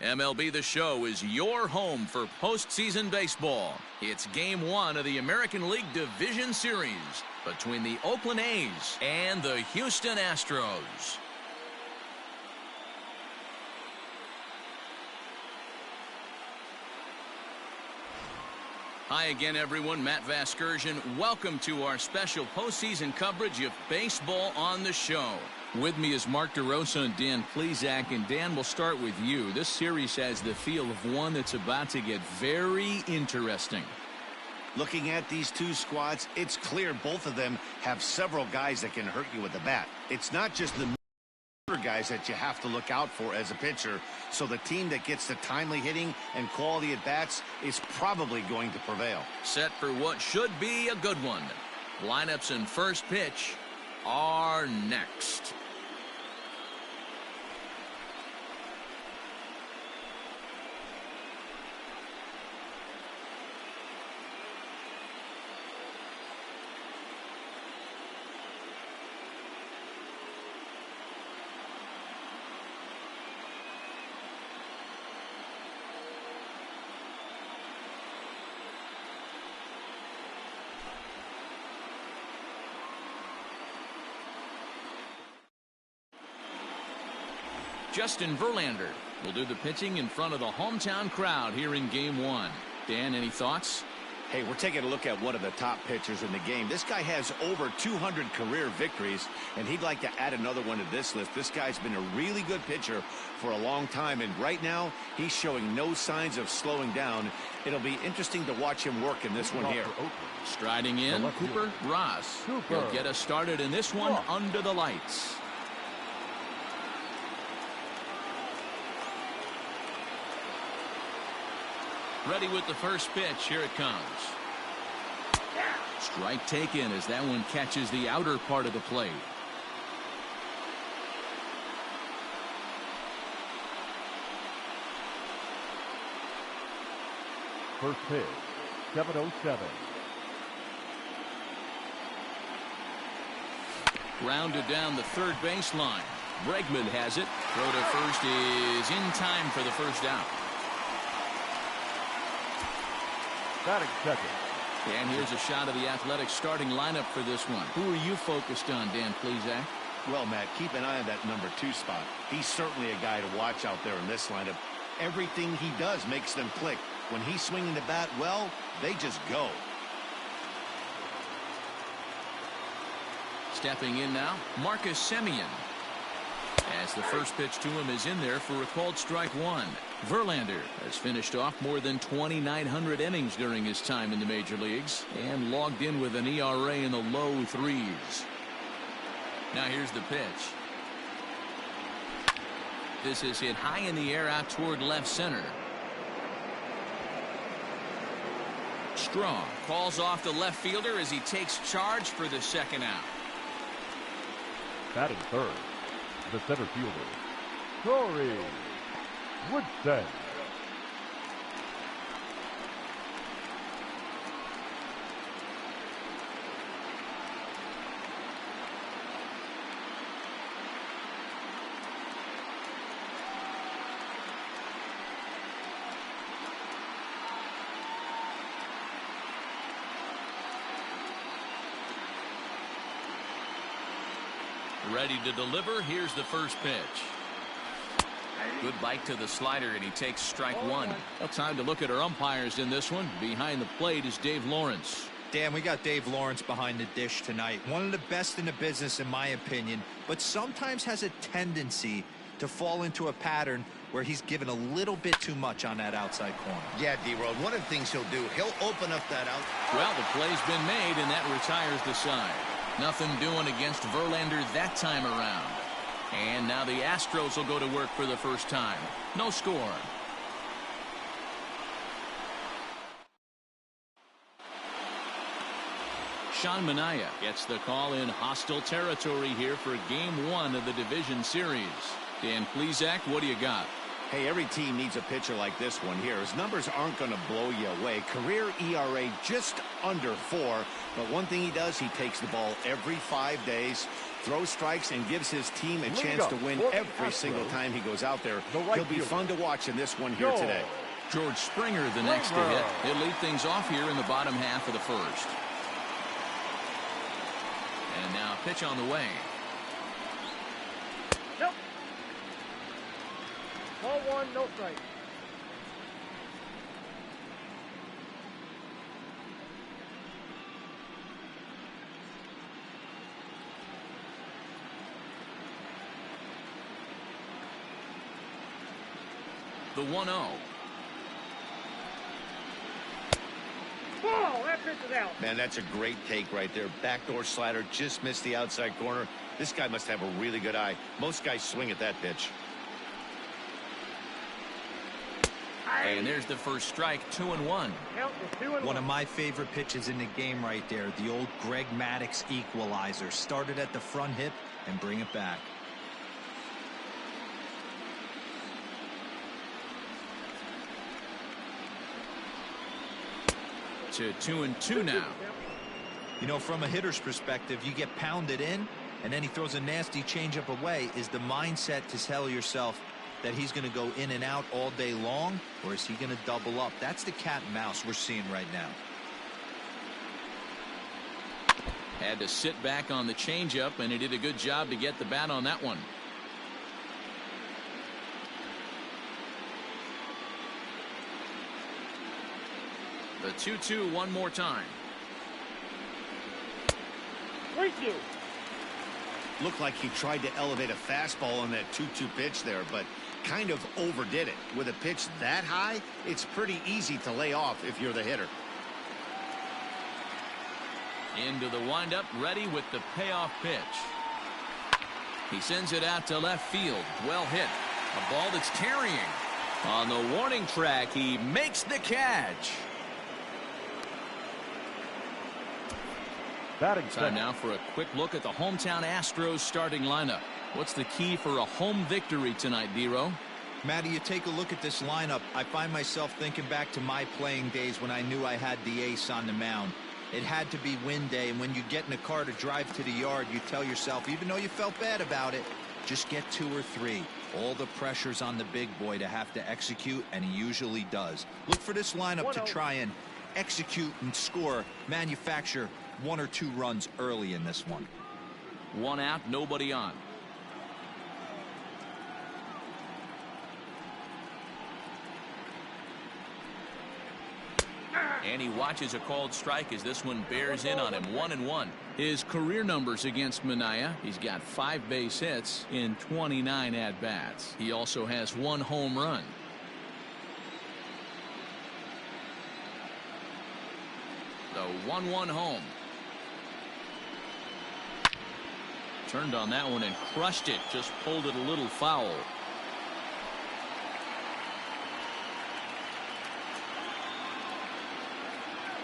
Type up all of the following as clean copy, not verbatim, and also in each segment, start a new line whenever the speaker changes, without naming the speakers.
MLB The Show is your home for postseason baseball. It's Game 1 of the American League Division Series between the Oakland A's and the Houston Astros. Hi again, everyone. Matt Vasgersian. Welcome to our special postseason coverage of Baseball on the Show. With me is Mark DeRosa and Dan Plesac. And Dan, we'll start with you. This series has the feel of one that's about to get very interesting.
Looking at these two squads, it's clear both of them have several guys that can hurt you with the bat. It's not just the guys that you have to look out for as a pitcher, so the team that gets the timely hitting and quality at bats is probably going to prevail.
Set for what should be a good one. Lineups and first pitch are next. Justin Verlander will do the pitching in front of the hometown crowd here in Game 1. Dan, any thoughts?
Hey, we're taking a look at one of the top pitchers in the game. This guy has over 200 career victories, and he'd like to add another one to this list. This guy's been a really good pitcher for a long time, and right now he's showing no signs of slowing down. It'll be interesting to watch him work in this one here.
Striding in, Cooper Ross. He'll get us started in this one under the lights. Ready with the first pitch. Here it comes. Strike taken as that one catches the outer part of the plate.
First pitch, 7:07.
Grounded down the third baseline. Bregman has it. Throw to first is in time for the first out.
Batting second.
And here's a shot of the Athletics starting lineup for this one. Who are you focused on, Dan Plesac?
Well, Matt, keep an eye on that number 2 spot. He's certainly a guy to watch out there in this lineup. Everything he does makes them click. When he's swinging the bat, well, they just go.
Stepping in now, Marcus Simeon. As the first pitch to him is in there for a called strike one. Verlander has finished off more than 2,900 innings during his time in the major leagues and logged in with an ERA in the low 3s. Now here's the pitch. This is hit high in the air out toward left center. Strong calls off the left fielder as he takes charge for the second out.
Batting third, the center fielder, Corey Woodson.
Ready to deliver. Here's the first pitch. Good bite to the slider, and he takes strike one. Well, time to look at our umpires in this one. Behind the plate is Dave Lawrence.
Dan, we got Dave Lawrence behind the dish tonight. One of the best in the business, in my opinion, but sometimes has a tendency to fall into a pattern where he's given a little bit too much on that outside corner.
Yeah, D-Road, one of the things he'll do, he'll open up that out.
Well, the play's been made, and that retires the side. Nothing doing against Verlander that time around. And now the Astros will go to work for the first time. No score. Sean Manaea gets the call in hostile territory here for Game 1 of the division series. Dan Plesac, what do you got?
Hey, every team needs a pitcher like this one here. His numbers aren't going to blow you away. Career ERA just under 4. But one thing he does, he takes the ball every 5 days, throws strikes, and gives his team a chance to win every single time he goes out there. He'll be fun to watch in this one here today.
George Springer, the next to hit. He'll lead things off here in the bottom half of the first. And now pitch on the way.
Nope. Ball 1, no strike.
The 1-0.
Ball, that pitch is out.
Man, that's a great take right there. Backdoor slider just missed the outside corner. This guy must have a really good eye. Most guys swing at that pitch.
And there's the first strike, 2-1.
Count is 2-1.
One of my favorite pitches in the game right there. The old Greg Maddux equalizer. Started at the front hip and bring it back.
To 2-2 now.
You know, from a hitter's perspective, you get pounded in, and then he throws a nasty changeup away. Is the mindset to tell yourself that he's going to go in and out all day long, or is he going to double up? That's the cat and mouse we're seeing right now.
Had to sit back on the changeup, and he did a good job to get the bat on that one. The 2-2 one more time.
Thank you.
Looked like he tried to elevate a fastball on that 2-2 pitch there, but kind of overdid it. With a pitch that high, it's pretty easy to lay off if you're the hitter.
Into the windup, ready with the payoff pitch. He sends it out to left field. Well hit. A ball that's carrying. On the warning track, he makes the catch. Time now for a quick look at the hometown Astros starting lineup. What's the key for a home victory tonight, D-Row?
Matty, you take a look at this lineup. I find myself thinking back to my playing days when I knew I had the ace on the mound. It had to be win day, and when you get in a car to drive to the yard, you tell yourself, even though you felt bad about it, just get 2 or 3. All the pressure's on the big boy to have to execute, and he usually does. Look for this lineup to try and execute and score, manufacture 1 or 2 runs early in this one.
1 out, nobody on. And he watches a called strike as this one bears in on him. 1-1. His career numbers against Minaya: he's got 5 base hits in 29 at-bats. He also has 1 home run. The 1-1 home. Turned on that one and crushed it. Just pulled it a little foul.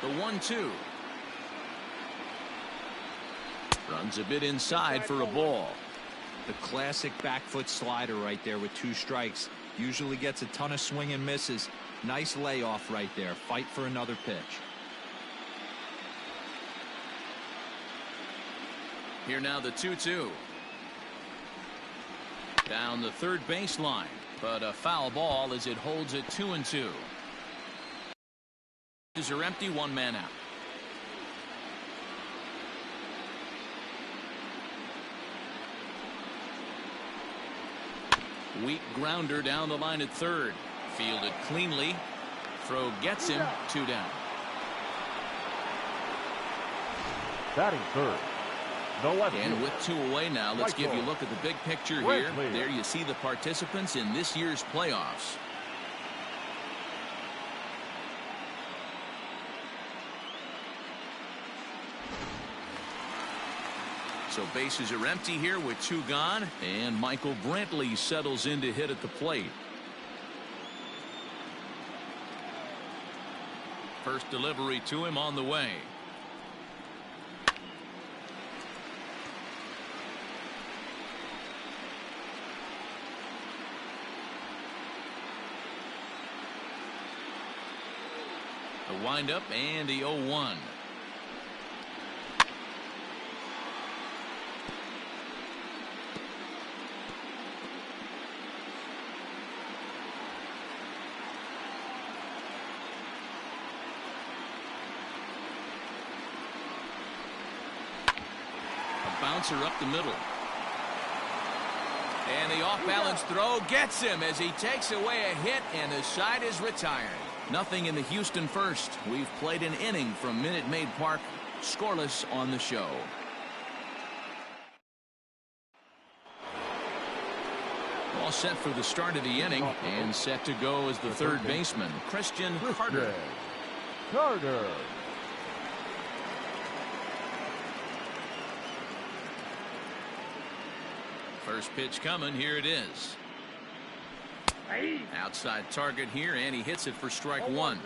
The 1-2. Runs a bit inside for a ball.
The classic back foot slider right there with 2 strikes. Usually gets a ton of swing and misses. Nice layoff right there. Fight for another pitch.
Here now the 2-2. Down the third baseline, but a foul ball as it holds it 2-2. Bases are empty, 1 man out. Weak grounder down the line at third. Fielded cleanly. Throw gets him. 2 down.
Batting third. No left
And
field.
with 2 away now, let's give you a look at the big picture here.
Brantley.
There you see the participants in this year's playoffs. So bases are empty here with 2 gone, and Michael Brantley settles in to hit at the plate. First delivery to him on the way. The windup and the 0-1. Bouncer up the middle. And the off-balance throw gets him as he takes away a hit, and the side is retired. Nothing in the Houston first. We've played an inning from Minute Maid Park. Scoreless on the show. All set for the start of the inning, and set to go as the third baseman, Christian Carter. First pitch coming. Here it is. Outside target here, and he hits it for strike one.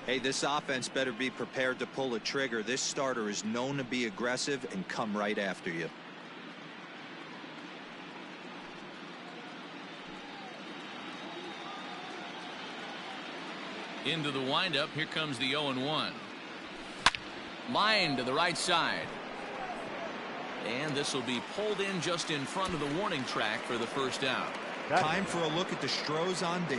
Hey, this offense better be prepared to pull a trigger. This starter is known to be aggressive and come right after you.
Into the windup. Here comes the 0-1. Line to the right side. And this will be pulled in just in front of the warning track for the first out.
Time for a look at the Astros on D.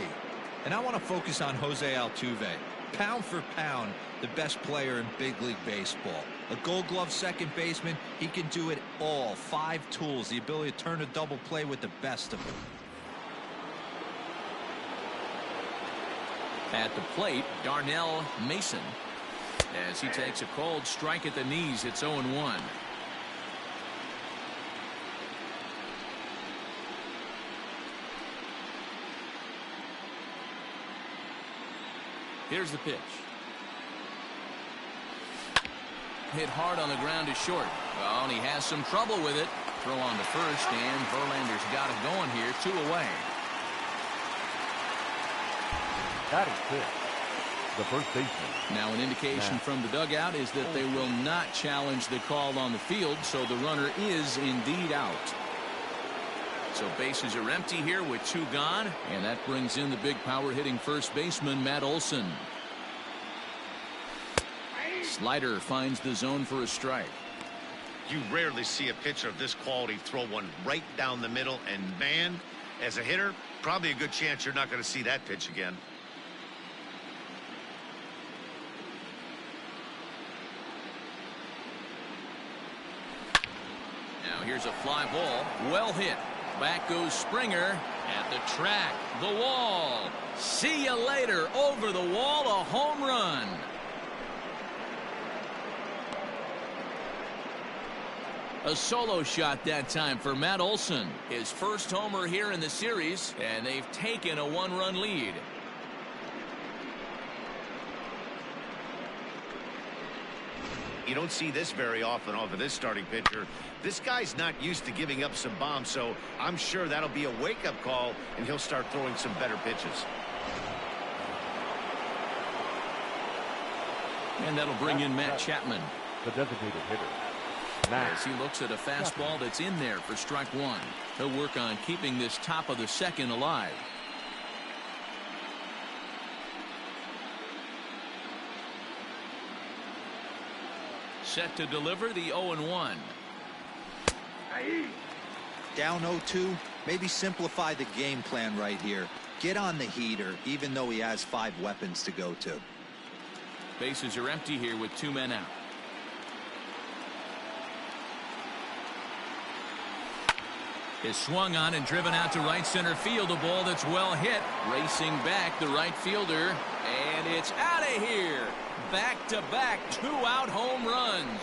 And I want to focus on Jose Altuve. Pound for pound, the best player in big league baseball. A gold glove second baseman, he can do it all. 5 tools, the ability to turn a double play with the best of them.
At the plate, Darnell Mason. As he takes a cold strike at the knees, it's 0-1. Here's the pitch. Hit hard on the ground is short. Well, and he has some trouble with it. Throw on to first, and Verlander's got it going here. 2 away.
Batting fifth, the first baseman.
Now an indication from the dugout is that they will not challenge the call on the field, so the runner is indeed out. So bases are empty here with 2 gone, and that brings in the big power hitting first baseman Matt Olson. Slider finds the zone for a strike.
You rarely see a pitcher of this quality throw one right down the middle, and man, as a hitter, probably a good chance you're not going to see that pitch again.
Now here's a fly ball, well hit. Back goes Springer at the track, the wall. See you later. Over the wall, a home run. A solo shot that time for Matt Olson. His first homer here in the series, and they've taken a 1-run lead.
You don't see this very often off of this starting pitcher. This guy's not used to giving up some bombs, so I'm sure that'll be a wake-up call, and he'll start throwing some better pitches.
And that'll bring in Matt Chapman.
The designated hitter.
As he looks at a fastball that's in there for strike one. He'll work on keeping this top of the second alive. Set to deliver the 0-1.
Down 0-2, maybe simplify the game plan right here. Get on the heater, even though he has 5 weapons to go to.
Bases are empty here with 2 men out. Is swung on and driven out to right center field. A ball that's well hit. Racing back the right fielder. And it's out of here. Back-to-back 2-out home runs.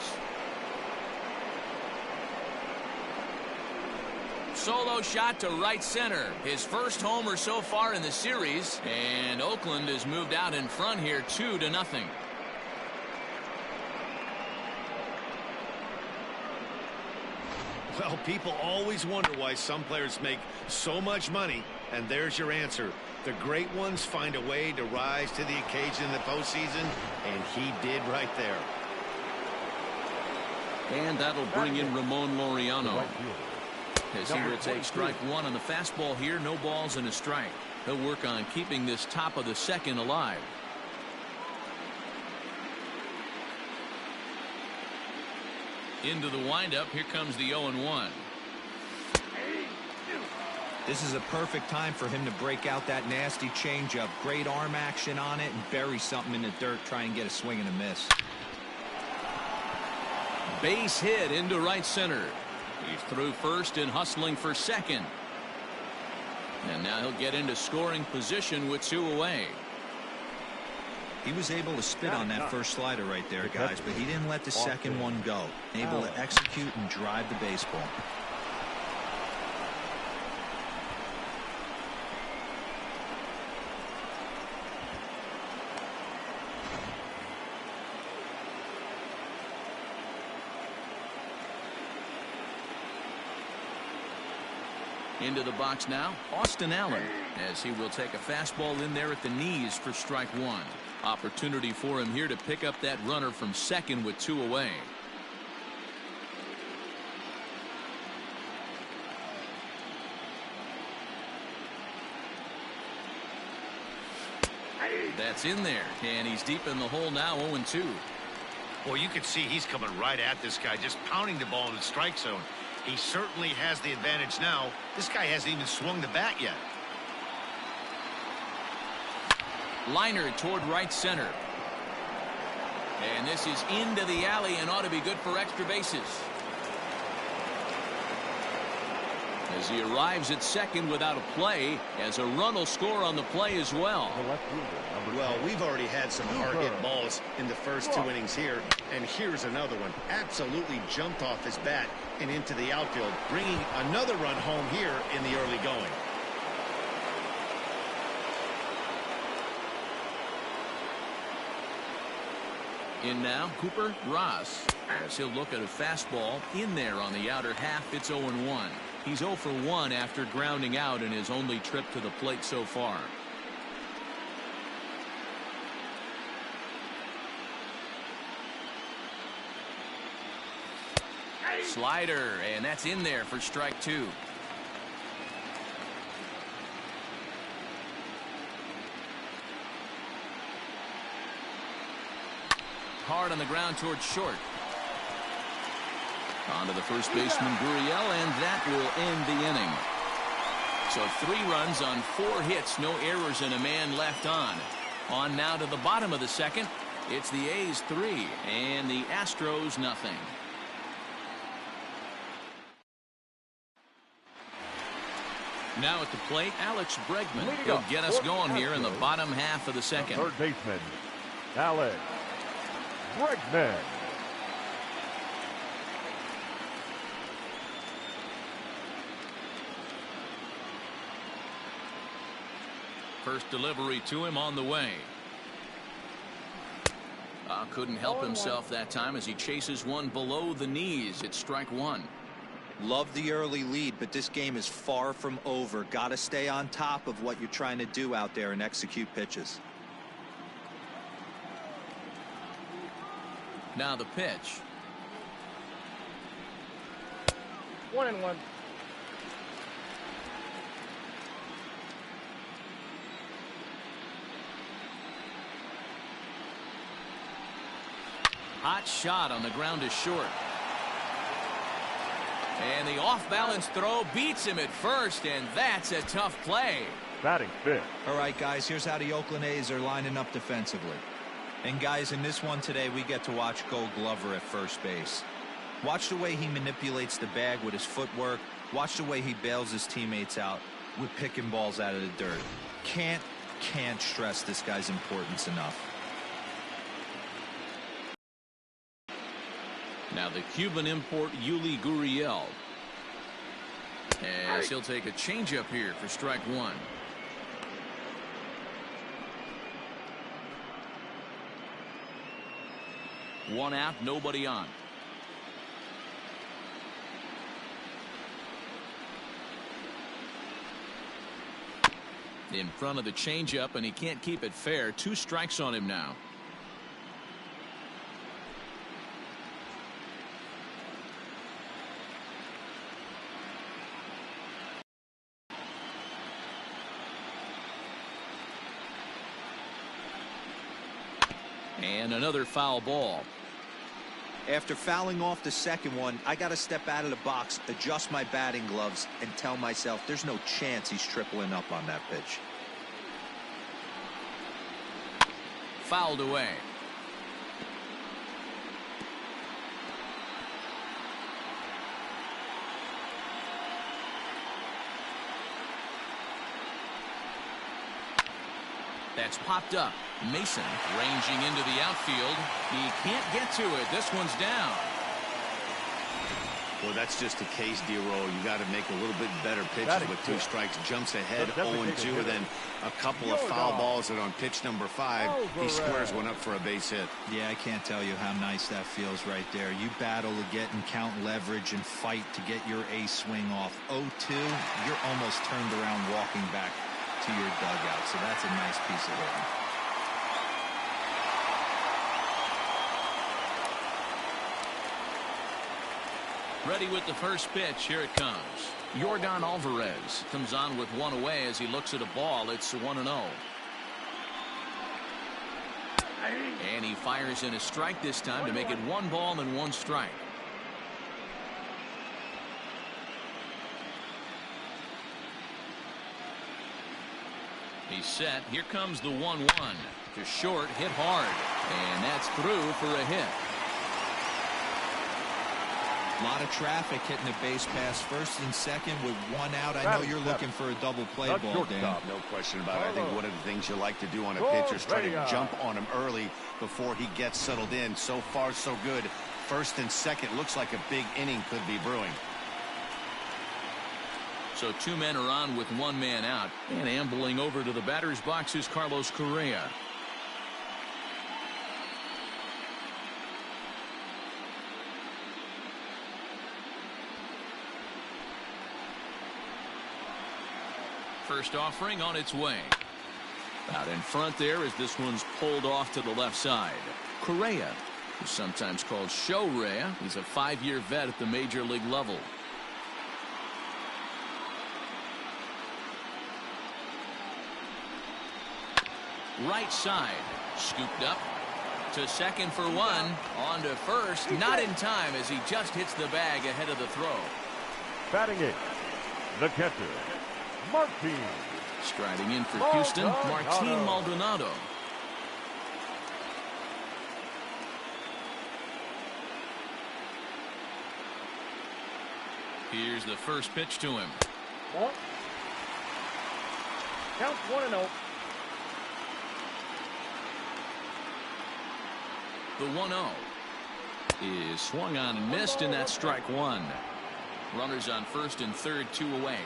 Solo shot to right center. His first homer so far in the series. And Oakland has moved out in front here 2-0.
Well, people always wonder why some players make so much money, and there's your answer. The great ones find a way to rise to the occasion in the postseason, and he did right there.
And that'll bring in Ramon Laureano. As he will take strike one on the fastball here. No balls and a strike. He'll work on keeping this top of the second alive. Into the windup. Here comes the 0-1.
This is a perfect time for him to break out that nasty changeup. Great arm action on it and bury something in the dirt. Try and get a swing and a miss.
Base hit into right center. He's through first and hustling for second. And now he'll get into scoring position with 2 away.
He was able to spit on that first slider right there, guys, but he didn't let the second one go. Able to execute and drive the baseball.
Into the box now, Austin Allen, as he will take a fastball in there at the knees for strike 1. Opportunity for him here to pick up that runner from second with 2 away. That's in there, and he's deep in the hole now, 0-2.
Well, you can see he's coming right at this guy, just pounding the ball in the strike zone. He certainly has the advantage now. This guy hasn't even swung the bat yet.
Liner toward right center. And this is into the alley and ought to be good for extra bases. As he arrives at second without a play, as a run will score on the play as well.
Well, we've already had some hard-hit balls in the first 2 innings here, and here's another one. Absolutely jumped off his bat and into the outfield, bringing another run home here in the early going.
In now, Cooper Ross, as he'll look at a fastball in there on the outer half. It's 0-1. He's 0 for 1 after grounding out in his only trip to the plate so far. Slider, and that's in there for strike 2. Hard on the ground towards short. On to the first baseman, Gurriel, and that will end the inning. So 3 runs on 4 hits, no errors, and a man left on. On now to the bottom of the second. It's the A's 3 and the Astros nothing. Now at the plate, Alex Bregman. He'll get us going here in the bottom half of the second.
Third baseman, Alex Bregman.
First delivery to him on the way. Couldn't help himself that time as he chases one below the knees. It's strike 1.
Love the early lead, but this game is far from over. Got to stay on top of what you're trying to do out there and execute pitches.
Now the pitch.
1-1.
Hot shot on the ground is short. And the off-balance throw beats him at first, and that's a tough play.
Batting fifth.
All right, guys, here's how the Oakland A's are lining up defensively. And, guys, in this one today, we get to watch Gold Glover at first base. Watch the way he manipulates the bag with his footwork. Watch the way he bails his teammates out with picking balls out of the dirt. Can't stress this guy's importance enough.
Now the Cuban import Yuli Gurriel, as he'll take a changeup here for strike 1. One out, nobody on. In front of the changeup, and he can't keep it fair. 2 strikes on him now. And another foul ball.
After fouling off the second one, I got to step out of the box, adjust my batting gloves, and tell myself there's no chance he's tripling up on that pitch.
Fouled away. That's popped up. Mason ranging into the outfield. He can't get to it. This one's down.
Well, that's just a case, D-Roll. You got to make a little bit better pitches with 2 strikes. Jumps ahead 0-2, and then a couple of foul balls, and on pitch number 5, he squares one up for a base hit.
Yeah, I can't tell you how nice that feels right there. You battle to get and count leverage and fight to get your ace swing off. 0-2, you're almost turned around walking back to your dugout, so that's a nice piece of hitting.
Ready with the first pitch. Here it comes. Yordan Alvarez comes on with 1 away as he looks at a ball. It's 1-0. And he fires in a strike this time to make it 1 ball and 1 strike. He's set. Here comes the 1-1. To short, hit hard. And that's through for a hit.
A lot of traffic hitting the base pass first and second with 1 out. I know you're looking for a double play ball, Dan.
No question about it. I think one of the things you like to do on a pitcher is try to jump on him early before he gets settled in. So far, so good. First and second looks like a big inning could be brewing.
So 2 men are on with 1 man out. And ambling over to the batter's box is Carlos Correa. First offering on its way. Out in front there as this one's pulled off to the left side. Correa, who's sometimes called Show-Rea. He's a 5-year vet at the major league level. Right side. Scooped up to second for 1. On to first. Not in time as he just hits the bag ahead of the throw.
Batting 8, the catcher, Martin.
Striding in for Houston, Martin Maldonado. Here's the first pitch to him.
Count 1-0.
The 1-0 is swung on and missed, and that's strike 1. Runners on first and third, 2 away.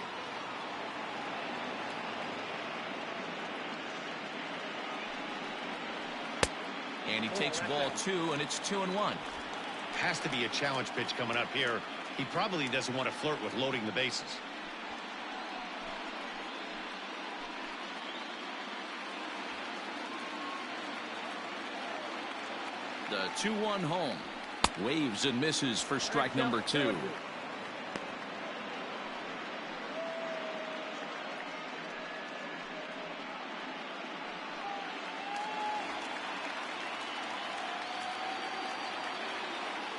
And he takes ball 2, and it's 2-1.
Has to be a challenge pitch coming up here. He probably doesn't want to flirt with loading the bases.
The 2-1 home. Waves and misses for strike number 2.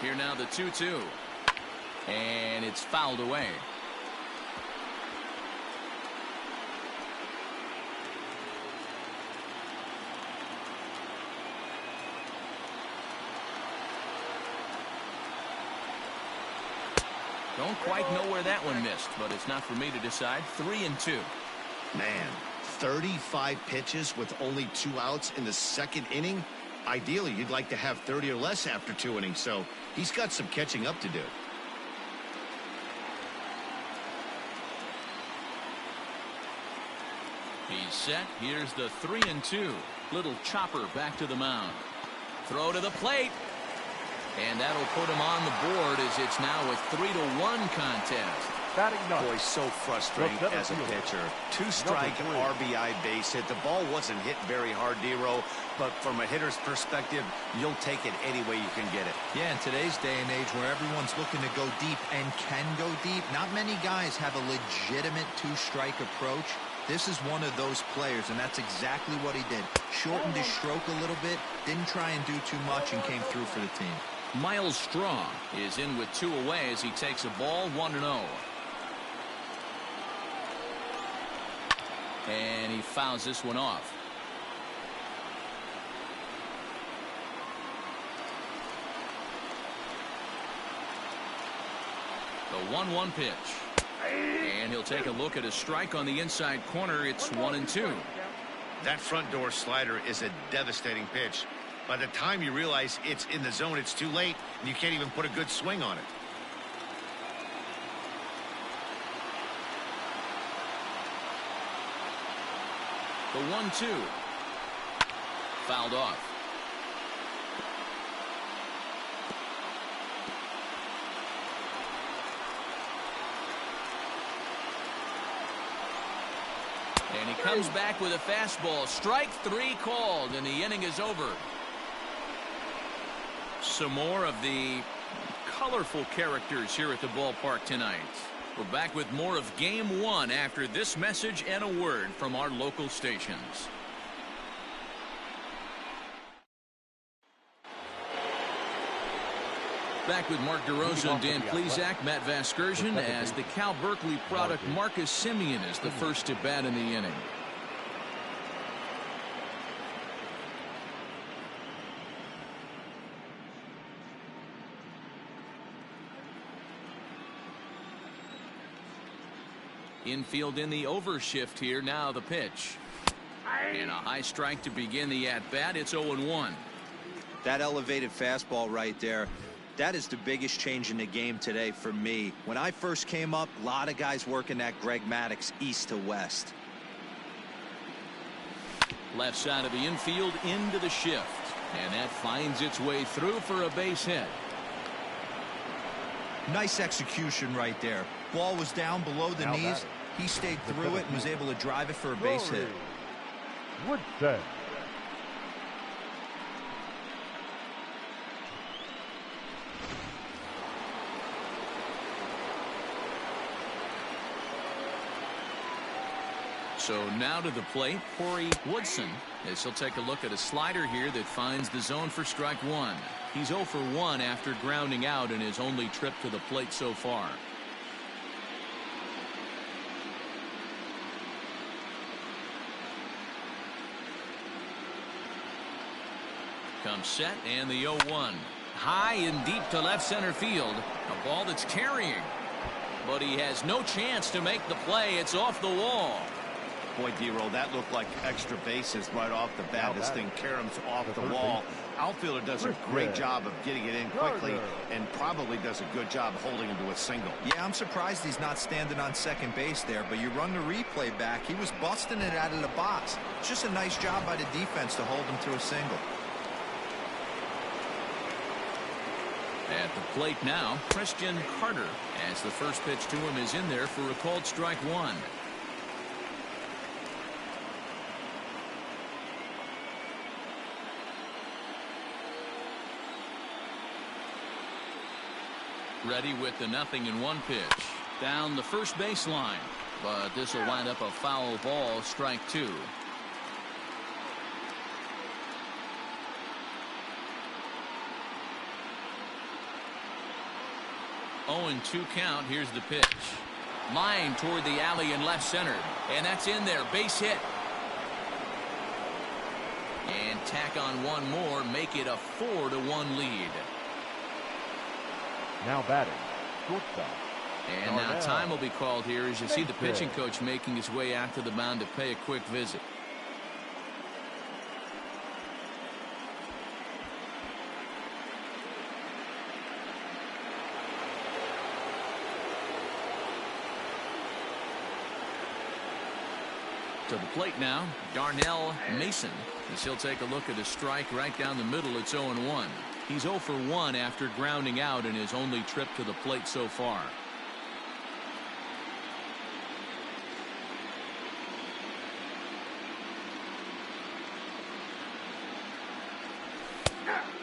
Here now the 2-2. And it's fouled away. Don't quite know where that one missed, but it's not for me to decide. 3-2.
Man, 35 pitches with only 2 outs in the second inning. Ideally, you'd like to have 30 or less after 2 innings, so he's got some catching up to do.
He's set. Here's the 3-2. Little chopper back to the mound. Throw to the plate. And that'll put him on the board as it's now a 3-1 contest.
Boy, so frustrating as a pitcher. 2-strike RBI base hit. The ball wasn't hit very hard, D-Row, but from a hitter's perspective, you'll take it any way you can get it.
Yeah, in today's day and age where everyone's looking to go deep and can go deep, not many guys have a legitimate 2-strike approach. This is one of those players, and that's exactly what he did. Shortened his stroke a little bit, didn't try and do too much, and came through for the team.
Miles Straw is in with 2 away as he takes a ball 1-0. And he fouls this one off. The 1-1 pitch. And he'll take a look at a strike on the inside corner. It's 1-2.
That front door slider is a devastating pitch. By the time you realize it's in the zone, it's too late, and you can't even put a good swing on it.
The 1-2. Fouled off. And he comes back with a fastball. Strike 3 called, and the inning is over. Some more of the colorful characters here at the ballpark tonight. We're back with more of Game 1 after this message and a word from our local stations. Back with Mark DeRosa and Dan Plesac, Matt Vasgersian, as the Cal Berkeley product Marcus Simeon is the first to bat in the inning. Infield in the overshift here. Now the pitch. And a high strike to begin the at-bat. It's 0-1.
That elevated fastball right there, that is the biggest change in the game today for me. When I first came up, a lot of guys working that Greg Maddux east to west.
Left side of the infield into the shift. And that finds its way through for a base hit.
Nice execution right there. Ball was down below the knees. He stayed through it and was able to drive it for a base hit.
Woodson.
So now to the plate, Corey Woodson, as he'll take a look at a slider here that finds the zone for strike 1. He's 0 for 1 after grounding out in his only trip to the plate so far. Comes set, and the 0-1. High and deep to left center field. A ball that's carrying. But he has no chance to make the play. It's off the wall.
Boy, D-Roll, that looked like extra bases right off the bat. This thing caroms off the wall. Outfielder does a great job of getting it in quickly and probably does a good job holding him to a single.
Yeah, I'm surprised he's not standing on second base there, but you run the replay back. He was busting it out of the box. It's just a nice job by the defense to hold him to a single.
At the plate now, Christian Carter, as the first pitch to him is in there for a called strike 1. Ready with the 0-1 pitch. Down the first baseline. But this will wind up a foul ball, strike 2. Oh, and 2 count. Here's the pitch. Line toward the alley in left center. And that's in there. Base hit. And tack on one more. Make it a 4-1 lead.
Now batting, shortstop.
And now time will be called here as you see the pitching coach making his way out to the mound to pay a quick visit. To the plate now, Darnell Mason, as he'll take a look at a strike right down the middle. It's 0-1. He's 0 for 1 after grounding out in his only trip to the plate so far.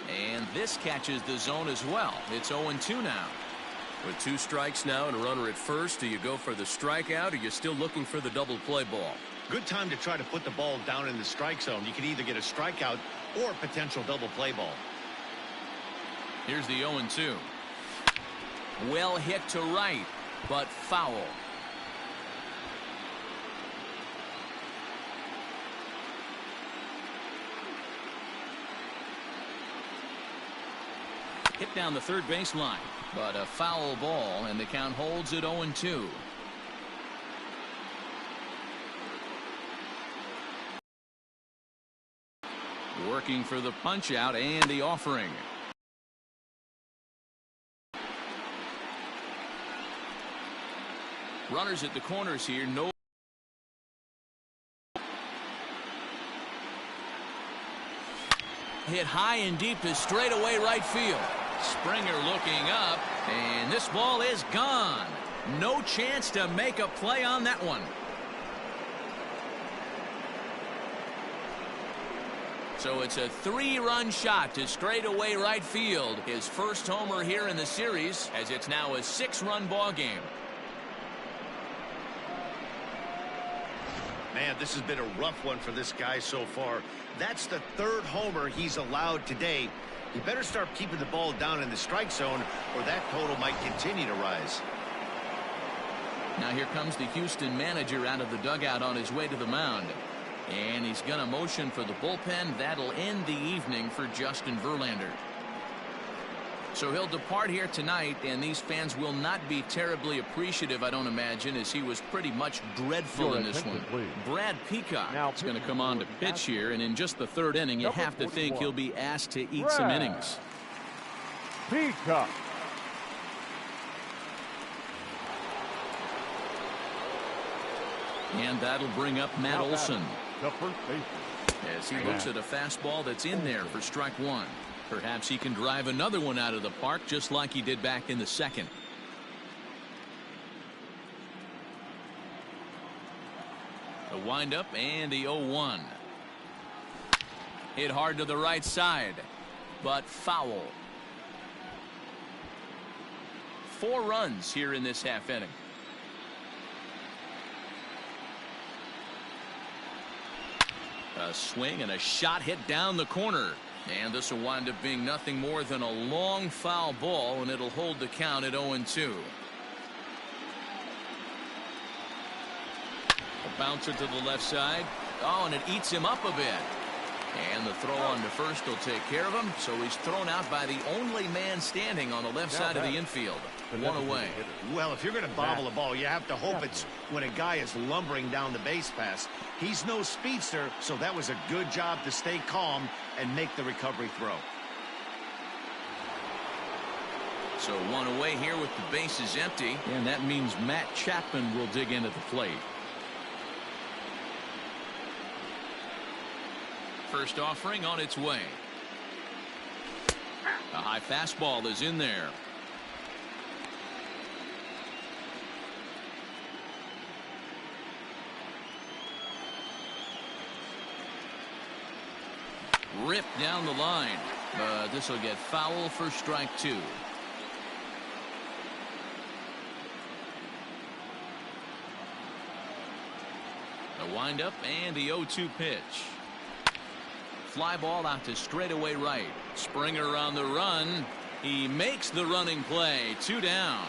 And this catches the zone as well. It's 0-2 now. With 2 strikes now and a runner at first, do you go for the strikeout or you're still looking for the double play ball?
Good time to try to put the ball down in the strike zone. You can either get a strikeout or a potential double play ball.
Here's the 0-2. Well hit to right, but foul. Hit down the third baseline, but a foul ball, and the count holds at 0-2. Working for the punch out and the offering. Runners at the corners here. No. Hit high and deep to straightaway right field. Springer looking up, and this ball is gone. No chance to make a play on that one. So it's a 3-run shot to straightaway right field. His first homer here in the series, as it's now a 6-run ball game.
Man, this has been a rough one for this guy so far. That's the 3rd homer he's allowed today. He better start keeping the ball down in the strike zone, or that total might continue to rise.
Now here comes the Houston manager out of the dugout on his way to the mound. And he's going to motion for the bullpen. That'll end the evening for Justin Verlander. So he'll depart here tonight, and these fans will not be terribly appreciative, I don't imagine, as he was pretty much dreadful in this one. Brad Peacock is going to come on to pitch here, and in just the 3rd inning, you have to think he'll be asked to eat some innings.
Peacock.
And that'll bring up Matt Olson,
the first baseman,
as he looks at a fastball that's in there for strike 1. Perhaps he can drive another one out of the park just like he did back in the 2nd. The windup and the 0-1. Hit hard to the right side, but foul. 4 runs here in this half inning. A swing and a shot hit down the corner. And this will wind up being nothing more than a long foul ball, and it'll hold the count at 0-2. A bouncer to the left side. Oh, and it eats him up a bit. And the throw on to first will take care of him. So he's thrown out by the only man standing on the left side of the infield. 1 away.
Well, if you're going to bobble a ball, you have to hope it's when a guy is lumbering down the base pass. He's no speedster, so that was a good job to stay calm and make the recovery throw.
So 1 away here with the bases empty, and that means Matt Chapman will dig in at the plate. First offering on its way. A high fastball is in there. Ripped down the line, but this will get foul for strike 2. The windup and the 0-2 pitch. Fly ball out to straightaway right. Springer on the run. He makes the running play. 2 down.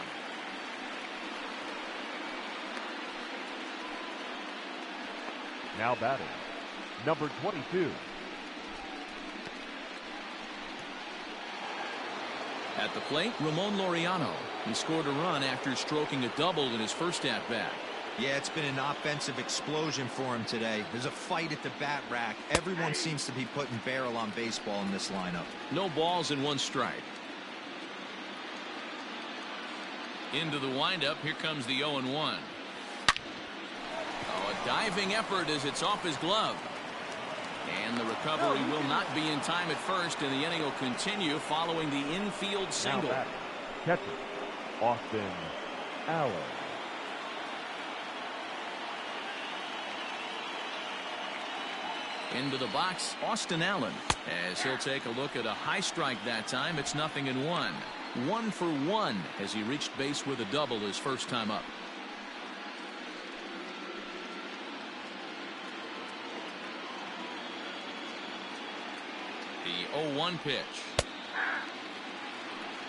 Now batting, number 22.
At the plate, Ramon Laureano. He scored a run after stroking a double in his first at-bat.
Yeah, it's been an offensive explosion for him today. There's a fight at the bat rack. Everyone seems to be putting barrel on baseball in this lineup.
No balls and 1 strike. Into the windup. Here comes the 0-1. Oh, a diving effort as it's off his glove. And the recovery will not be in time at first, and the inning will continue following the infield single.
Catcher, Austin Allen.
Into the box, Austin Allen, as he'll take a look at a high strike that time. It's 0-1. 1 for 1 as he reached base with a double his first time up. The 0-1 pitch.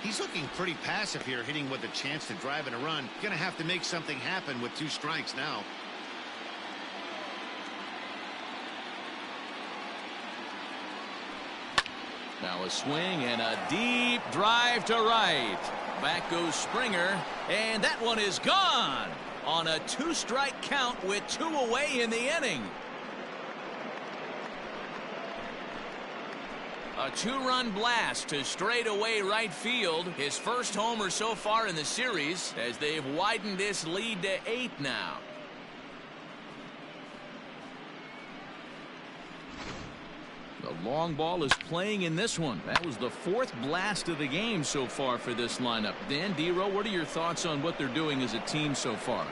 He's looking pretty passive here, hitting with a chance to drive in a run. Gonna have to make something happen with 2 strikes now.
Now a swing and a deep drive to right. Back goes Springer, and that one is gone on a 2-strike count with 2 away in the inning. A 2-run blast to straightaway right field. His first homer so far in the series as they've widened this lead to 8 now. The long ball is playing in this one. That was the 4th blast of the game so far for this lineup. Dan, D-Row, what are your thoughts on what they're doing as a team so far?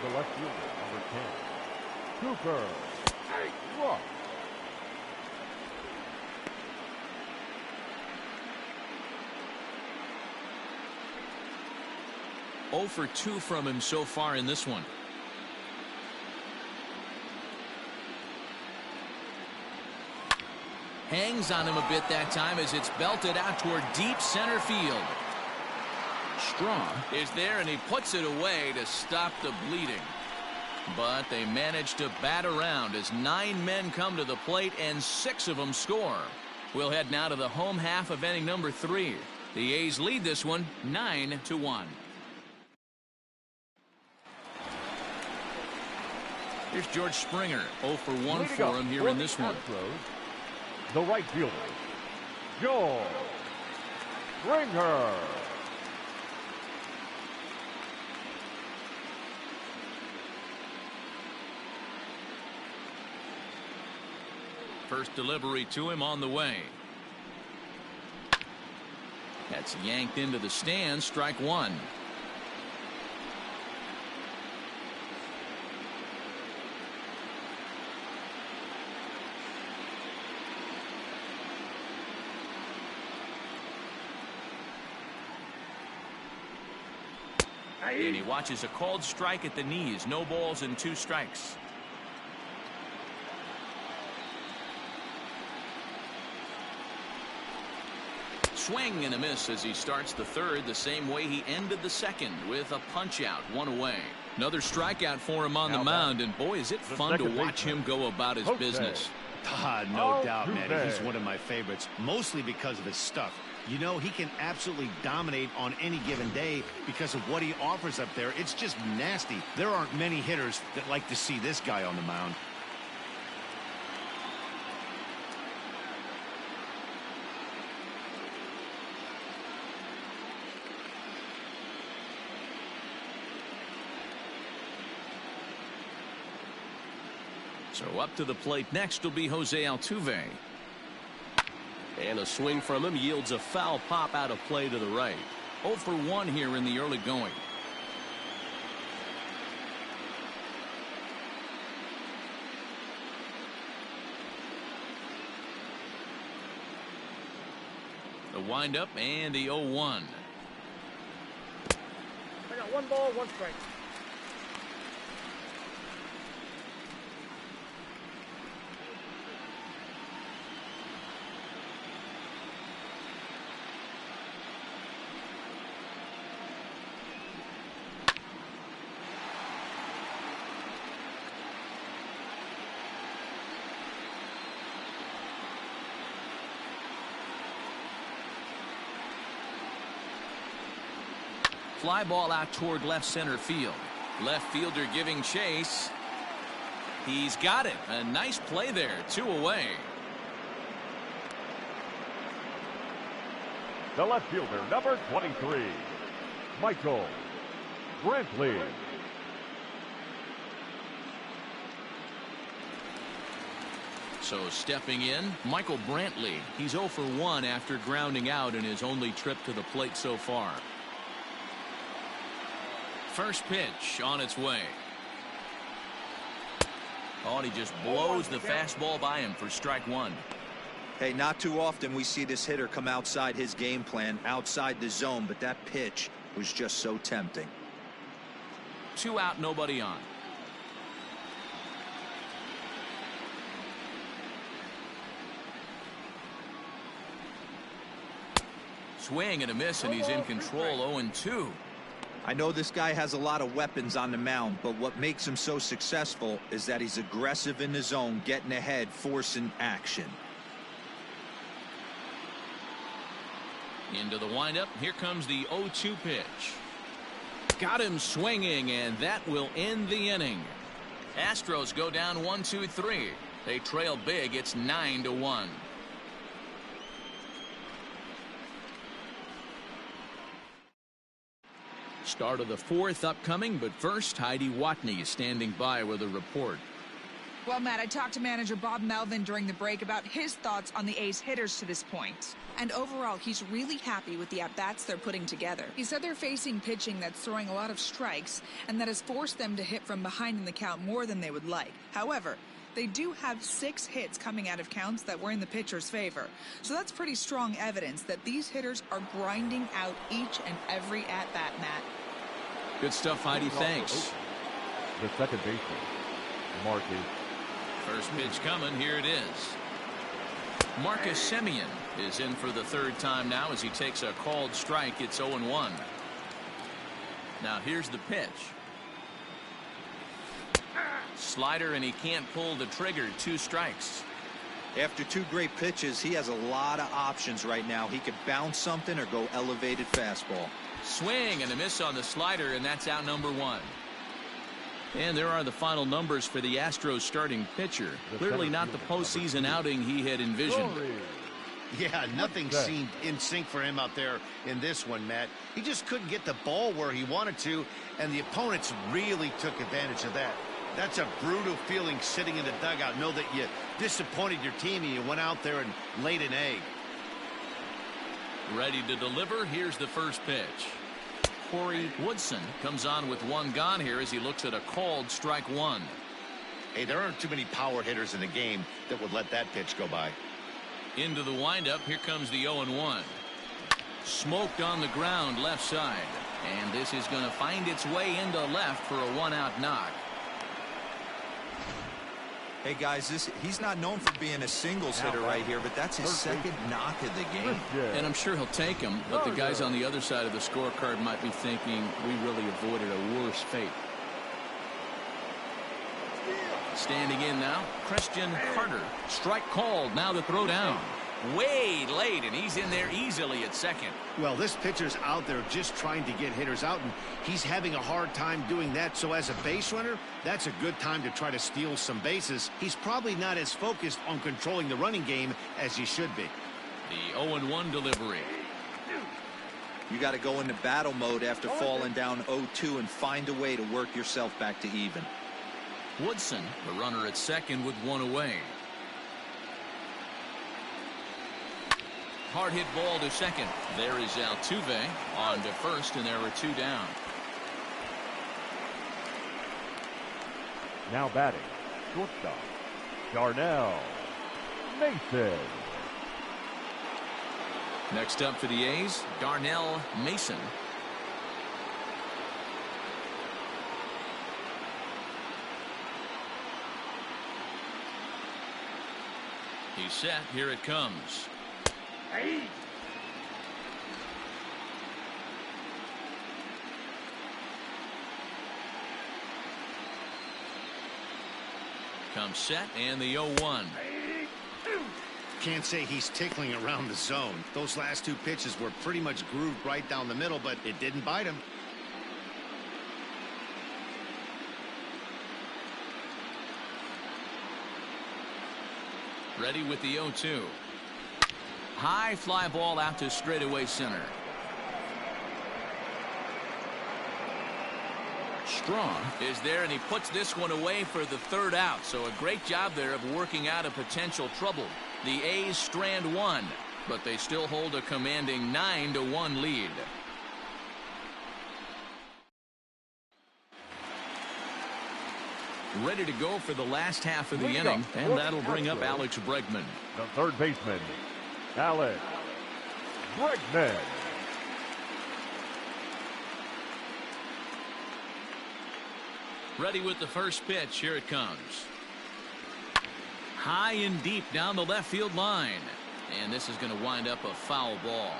The left fielder, number 10, Cooper. Walk.
Oh for 2 from him so far in this one. Hangs on him a bit that time as it's belted out toward deep center field. Strong is there, and he puts it away to stop the bleeding. But they manage to bat around as 9 men come to the plate and 6 of them score. We'll head now to the home half of inning number 3. The A's lead this one 9-1. Here's George Springer. 0 for 1 for him here in this one.
Astros, the right fielder, George Springer.
First delivery to him on the way. That's yanked into the stands. Strike 1. And he watches a called strike at the knees. No balls and 2 strikes. Swing and a miss as he starts the 3rd the same way he ended the 2nd with a punch out, 1 away. Another strikeout for him on the mound, and boy is it fun to watch him go about his business.
No doubt, man. He's one of my favorites, mostly because of his stuff. You know, he can absolutely dominate on any given day because of what he offers up there. It's just nasty. There aren't many hitters that like to see this guy on the mound.
So up to the plate next will be Jose Altuve. And a swing from him yields a foul pop out of play to the right. 0 for 1 here in the early going. The windup and the 0-1.
I got 1 ball, 1 strike.
Fly ball out toward left center field. Left fielder giving chase. He's got it. A nice play there. 2 away.
The left fielder, number 23, Michael Brantley.
So stepping in, Michael Brantley. He's 0 for 1 after grounding out in his only trip to the plate so far. First pitch on its way. Oh, and he just blows the fastball by him for strike 1.
Hey, not too often we see this hitter come outside his game plan, outside the zone, but that pitch was just so tempting.
2 out, nobody on. swing and a miss, and he's in control. 0-2.
I know this guy has a lot of weapons on the mound, but what makes him so successful is that he's aggressive in the zone, getting ahead, forcing action.
Into the windup. Here comes the 0-2 pitch. Got him swinging, and that will end the inning. Astros go down 1-2-3. They trail big. It's 9-1. Start of the fourth upcoming, but first, Heidi Watney is standing by with a report.
Well, Matt, I talked to manager Bob Melvin during the break about his thoughts on the A's hitters to this point. And overall, he's really happy with the at-bats they're putting together. He said they're facing pitching that's throwing a lot of strikes, and that has forced them to hit from behind in the count more than they would like. However, they do have 6 hits coming out of counts that were in the pitcher's favor. So that's pretty strong evidence that these hitters are grinding out each and every at-bat, Matt.
Good stuff, Heidi. Thanks.
The second baseman, Marcus.
First pitch coming. Here it is. Marcus Simeon is in for the third time now as he takes a called strike. It's 0-1. Now here's the pitch. Slider, and he can't pull the trigger. 2 strikes.
After 2 great pitches, he has a lot of options right now. He could bounce something or go elevated fastball.
Swing and a miss on the slider, and that's out number 1. And there are the final numbers for the Astros starting pitcher. Clearly not the postseason outing he had envisioned.
Yeah, nothing seemed in sync for him out there in this one, Matt. He just couldn't get the ball where he wanted to, and the opponents really took advantage of that. That's a brutal feeling sitting in the dugout. Know that you disappointed your team and you went out there and laid an egg.
Ready to deliver. Here's the first pitch. Corey Woodson comes on with 1 gone here as he looks at a called strike 1.
Hey, there aren't too many power hitters in the game that would let that pitch go by.
Into the windup. Here comes the 0-1. Smoked on the ground left side. And this is going to find its way into left for a 1-out knock.
Hey, guys, he's not known for being a singles hitter right here, but that's his second knock of the game.
And I'm sure he'll take him, but the guys on the other side of the scorecard might be thinking we really avoided a worse fate. Standing in now, Christian Carter. Strike called. Now the throw down. Way late, and he's in there easily at second.
Well, this pitcher's out there just trying to get hitters out, and he's having a hard time doing that. So as a base runner, that's a good time to try to steal some bases. He's probably not as focused on controlling the running game as he should be.
The 0-1 delivery.
You got to go into battle mode after falling down 0-2 and find a way to work yourself back to even.
Woodson, the runner at second with 1 away. Hard hit ball to second. There is Altuve on to first, and there are 2 down.
Now batting, shortstop, Darnell Mason.
Next up for the A's, Darnell Mason. He's set. Here it comes. Comes set, and the 0-1.
Can't say he's tickling around the zone. Those last 2 pitches were pretty much grooved right down the middle, but it didn't bite him.
Ready with the 0-2. High fly ball out to straightaway center. Strong is there, and he puts this one away for the 3rd out. So a great job there of working out a potential trouble. The A's strand 1, but they still hold a commanding 9-1 lead. Ready to go for the last half of the inning, and that'll bring up Alex Bregman.
The third baseman, Alex Bregman.
Ready with the first pitch. Here it comes. High and deep down the left field line. And this is going to wind up a foul ball.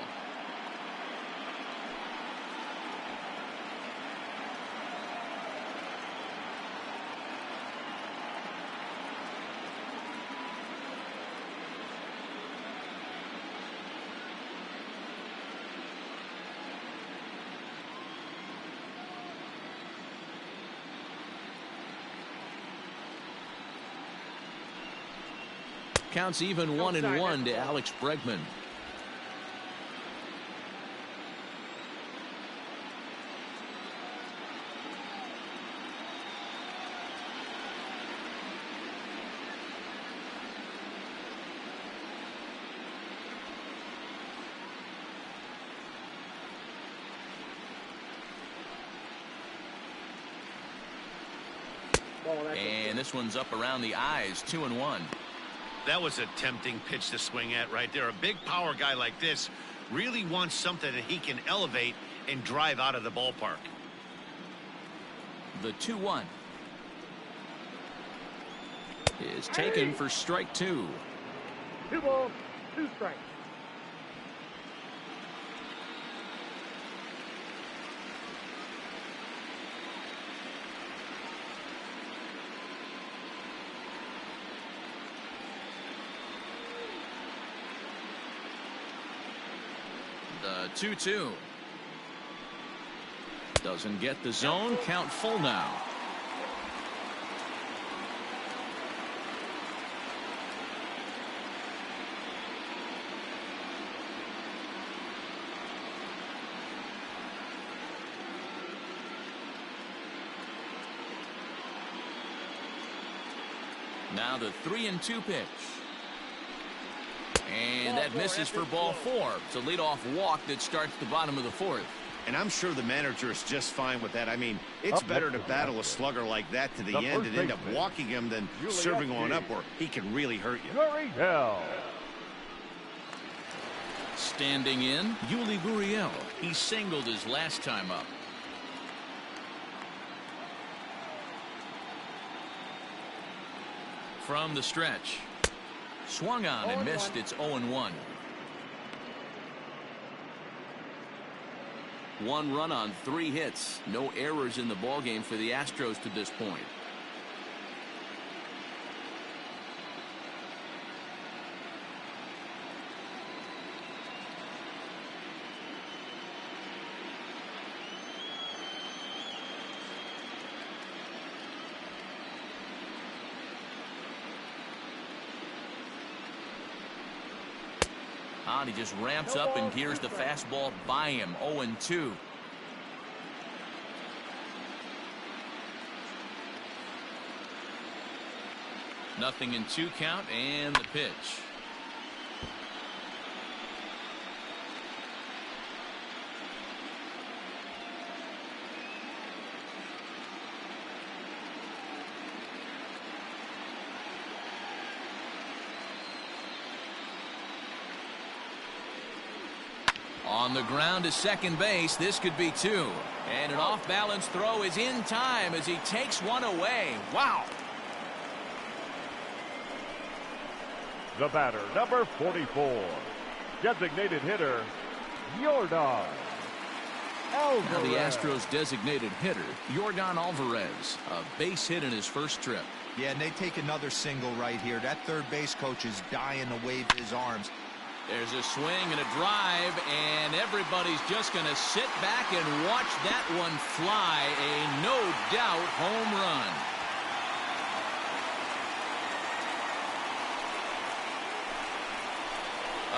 Counts even 1-1 to Alex Bregman. And this one's up around the eyes, 2-1.
That was a tempting pitch to swing at right there. A big power guy like this really wants something that he can elevate and drive out of the ballpark.
The 2-1 is taken for strike 2.
2 balls, 2 strikes.
The 2-2 doesn't get the zone. Count full now. Now the 3-2 pitch. And that misses for ball 4. It's a leadoff walk that starts the bottom of the 4th.
And I'm sure the manager is just fine with that. I mean, it's better to battle a slugger like that to the end and end up walking him than serving on up where he can really hurt you.
Standing in, Yuli Gurriel. He singled his last time up. From the stretch. Swung on and missed. It's 0-1. 1 run on 3 hits. No errors in the ballgame for the Astros to this point. He just ramps up and gears the fastball by him. 0-2. Nothing in 2 count and the pitch. On the ground to second base. This could be 2. And an off-balance throw is in time as he takes one away. Wow.
The batter, number 44. Designated hitter, Yordan Alvarez.
Now the Astros designated hitter, Yordan Alvarez. A base hit in his first trip.
Yeah, and they take another single right here. That third base coach is dying to wave his arms.
There's a swing and a drive, and everybody's just going to sit back and watch that one fly. A no-doubt home run.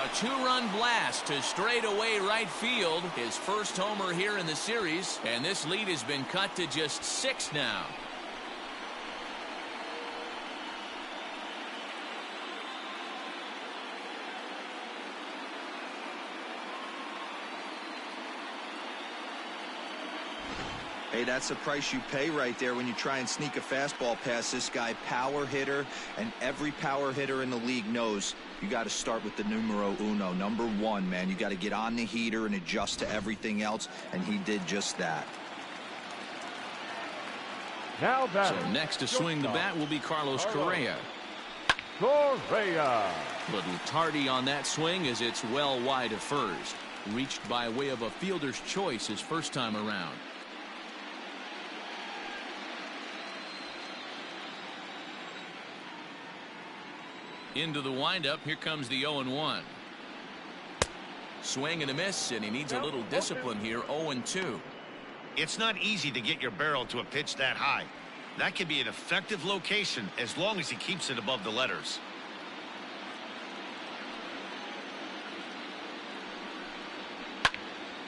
A 2-run blast to straightaway right field. His first homer here in the series, and this lead has been cut to just 6 now.
Hey, that's the price you pay right there when you try and sneak a fastball past this guy. Power hitter, and every power hitter in the league knows you got to start with the numero uno, number 1, man. You got to get on the heater and adjust to everything else, and he did just that.
Now
so next to swing the bat will be Carlos Correa. Little tardy on that swing as it's well wide of first. Reached by way of a fielder's choice his first time around. Into the windup. Here comes the 0-1. Swing and a miss, and he needs a little discipline here. 0-2.
It's not easy to get your barrel to a pitch that high. That can be an effective location as long as he keeps it above the letters.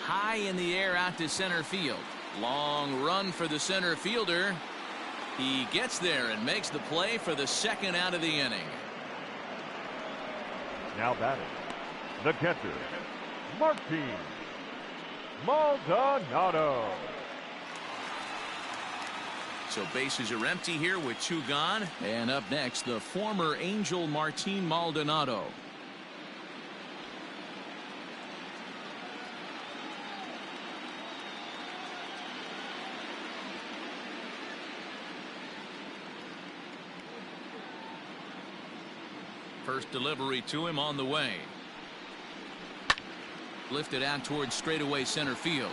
high in the air out to center field. Long run for the center fielder. He gets there and makes the play for the second out of the inning.
Now batting, the catcher, Martin Maldonado.
So bases are empty here with 2 gone. And up next, the former Angel Martin Maldonado. First delivery to him on the way. Lifted out towards straightaway center field.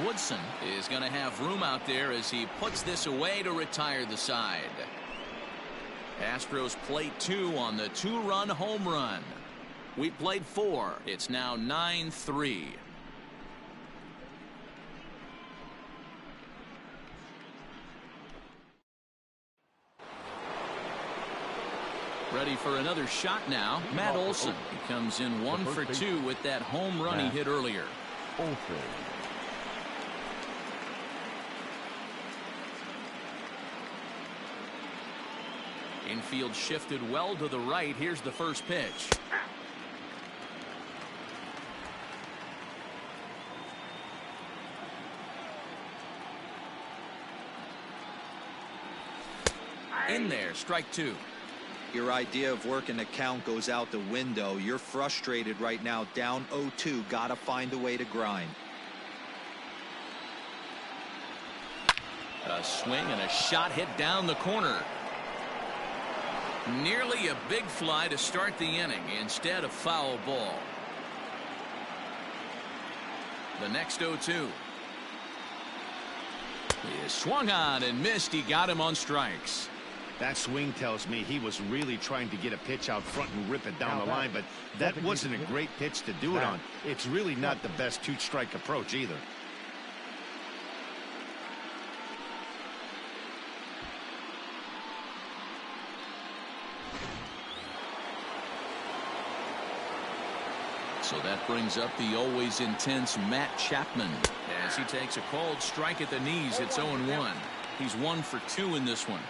Woodson is going to have room out there as he puts this away to retire the side. Astros play 2 on the 2-run home run. We played 4. It's now 9-3. Ready for another shot now. Matt Olson. He comes in 1 for 2 with that home run he hit earlier.
Olson.
Infield shifted well to the right. Here's the first pitch. In there, strike 2.
Your idea of working the count goes out the window. You're frustrated right now, down 0-2. Gotta find a way to grind.
A swing and a shot hit down the corner. Nearly a big fly to start the inning. Instead, a foul ball. The next 0-2. He is swung on and missed. He got him on strikes.
That swing tells me he was really trying to get a pitch out front and rip it down the line, but that wasn't a great pitch to do it on. It's really not the best 2-strike approach either.
So that brings up the always intense Matt Chapman as he takes a called strike at the knees. It's 0-1. He's 1 for 2 in this one.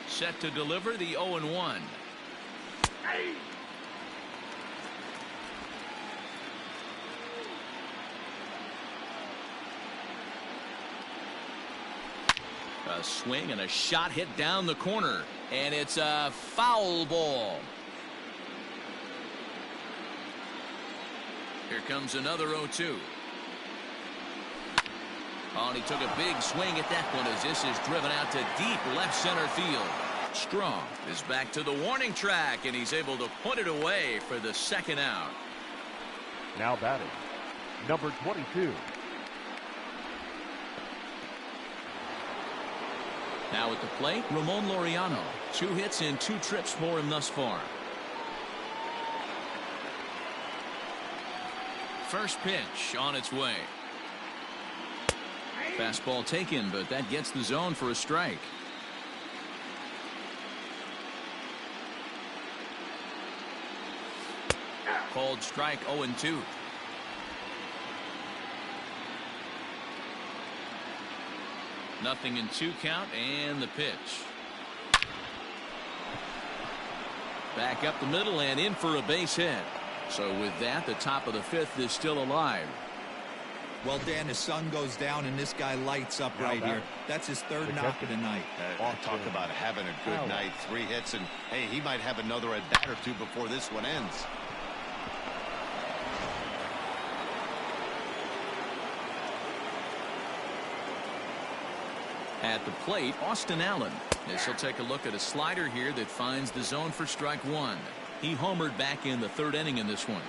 Set to deliver the 0-1. A swing and a shot hit down the corner, and it's a foul ball. Here comes another 0-2. Oh, and he took a big swing at that one as this is driven out to deep left center field. Strong is back to the warning track, and he's able to put it away for the second out.
Now batting, number 22.
Now at the plate, Ramon Laureano. 2 hits and 2 trips for him thus far. First pitch on its way. Fastball taken, but that gets the zone for a strike. Called strike 0-2. Nothing in 2 count, and the pitch. Back up the middle and in for a base hit. So with that, the top of the 5th is still alive.
Well, Dan, the sun goes down and this guy lights up right here. That's his 3rd knock of the night.
Talk about having a good night. 3 hits, and hey, he might have another at bat or 2 before this one ends.
At the plate, Austin Allen. As he'll take a look at a slider here that finds the zone for strike 1. He homered back in the 3rd inning in this one.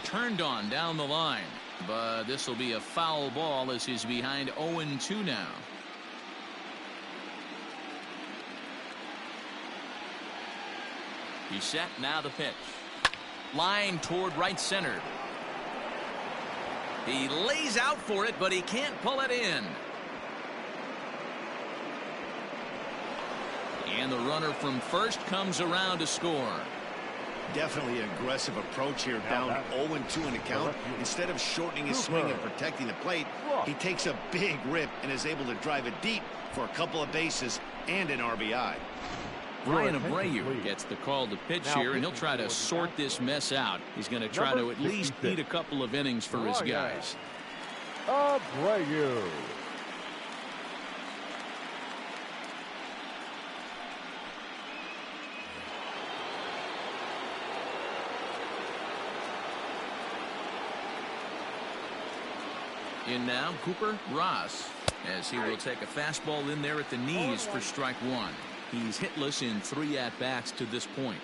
Turned on down the line, but this will be a foul ball as he's behind 0-2 now. He's set. Now the pitch. Line toward right center. He lays out for it, but he can't pull it in. And the runner from first comes around to score.
Definitely an aggressive approach here, down 0-2 in the count. Instead of shortening his swing and protecting the plate, he takes a big rip and is able to drive it deep for a couple of bases and an RBI.
Ryan Abreu gets the call to pitch here, and he'll try to sort this mess out. He's going to try to at least beat a couple of innings for his guys.
Abreu.
In now, Cooper Ross, as he will take a fastball in there at the knees for strike one. He's hitless in 3 at-bats to this point.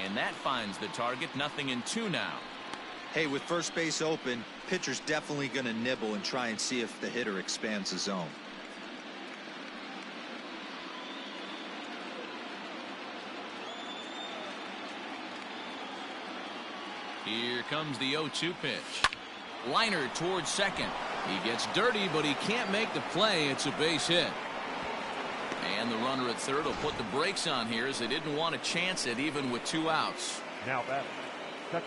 And that finds the target. 0-2 now.
Hey, with first base open, pitcher's definitely going to nibble and try and see if the hitter expands the zone.
Here comes the 0-2 pitch. Liner towards second. He gets dirty, but he can't make the play. It's a base hit. And the runner at third will put the brakes on here, as they didn't want to chance it even with 2 outs.
Now batting.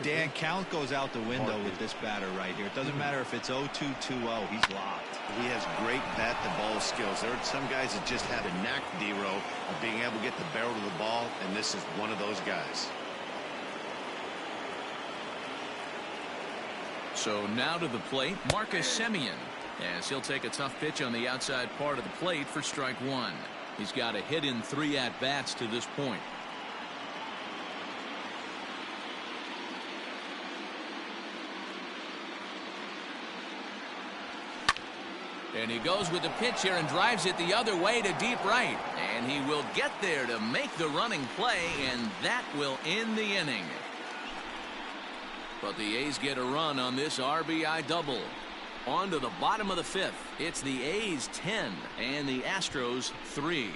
Dan, count goes out the window with this batter right here. It doesn't matter if it's 0-2, 2-0. He's locked.
He has great bat-to-ball skills. There are some guys that just have a knack, D-Row, of being able to get the barrel of the ball, and this is one of those guys.
So now to the plate, Marcus Simeon, as he'll take a tough pitch on the outside part of the plate for strike one. He's got a hit in 3 at-bats to this point. And he goes with the pitch here and drives it the other way to deep right. And he will get there to make the running play, and that will end the inning. But the A's get a run on this RBI double. On to the bottom of the 5th. It's the A's 10 and the Astros 3.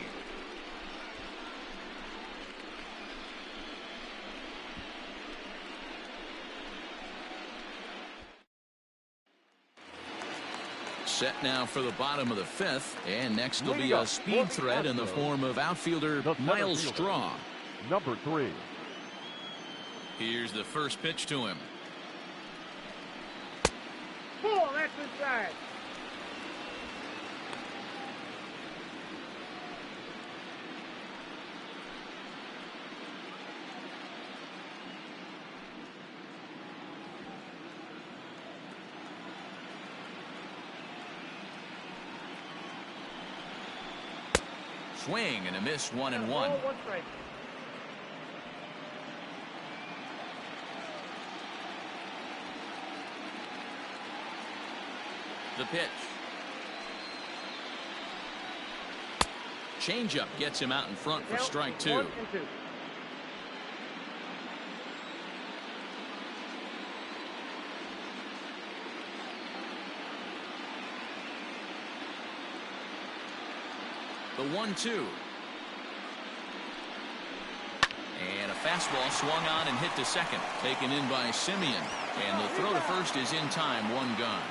Set now for the bottom of the 5th, and next will be a speed threat in the form of outfielder Miles Straw.
Number 3.
Here's the first pitch to him.
Pull, that's inside.
Swing and a miss, 1-1.
Ball, 1 strike.
The pitch. Changeup gets him out in front for strike 2.
1-2.
The 1-2. And a fastball swung on and hit to second. Taken in by Simeon. And the throw to first is in time. 1 gone.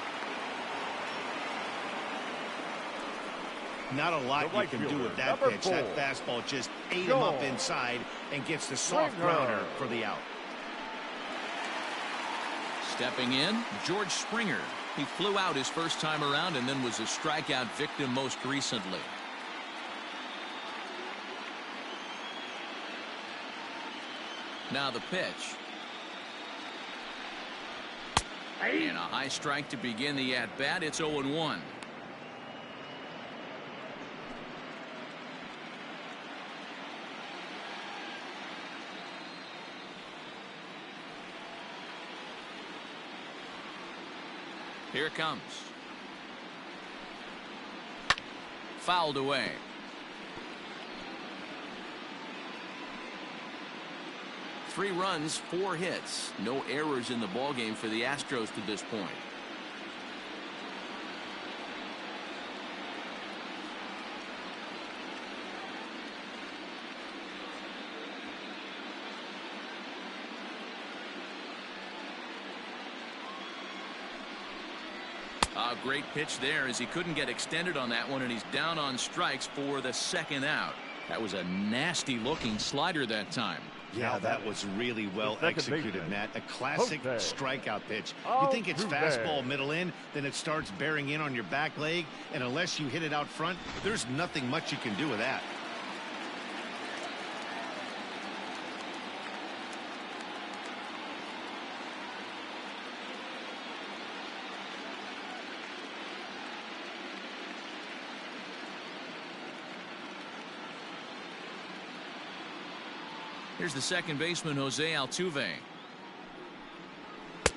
Not a lot you can do with that pitch. That fastball just ate him up inside and gets the soft grounder for the out.
Stepping in, George Springer. He flew out his first time around and then was a strikeout victim most recently. Now the pitch. And a high strike to begin the at-bat. It's 0-1. Here it comes. Fouled away. 3 runs, 4 hits. No errors in the ballgame for the Astros to this point. A great pitch there as he couldn't get extended on that one, and he's down on strikes for the 2nd out. That was a nasty looking slider that time.
Yeah, that was really well executed, Matt. A classic strikeout pitch. You think it's fastball middle in, then it starts bearing in on your back leg, and unless you hit it out front, there's nothing much you can do with that.
Here's the second baseman, Jose Altuve.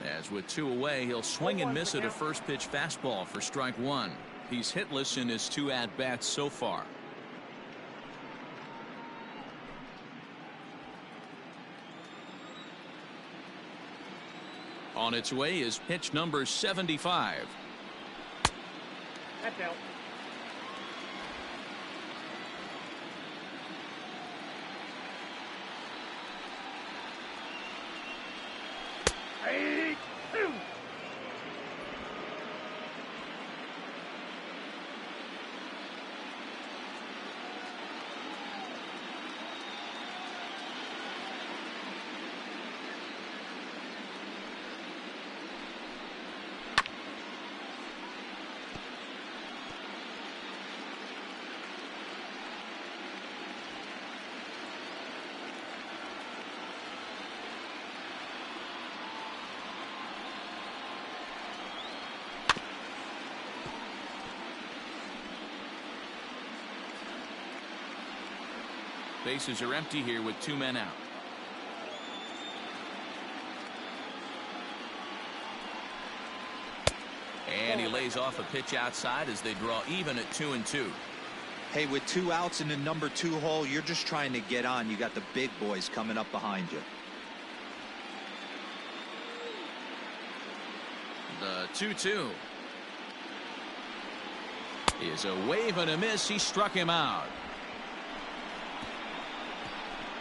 As with 2 away, he'll swing and miss at a first pitch fastball for strike 1. He's hitless in his 2 at-bats so far. On its way is pitch number 75.
That's out.
Bases are empty here with 2 men out. And he lays off a pitch outside as they draw even at 2-2.
Hey, with 2 outs in the number 2 hole, you're just trying to get on. You got the big boys coming up behind you.
The 2-2 is a wave and a miss. He struck him out.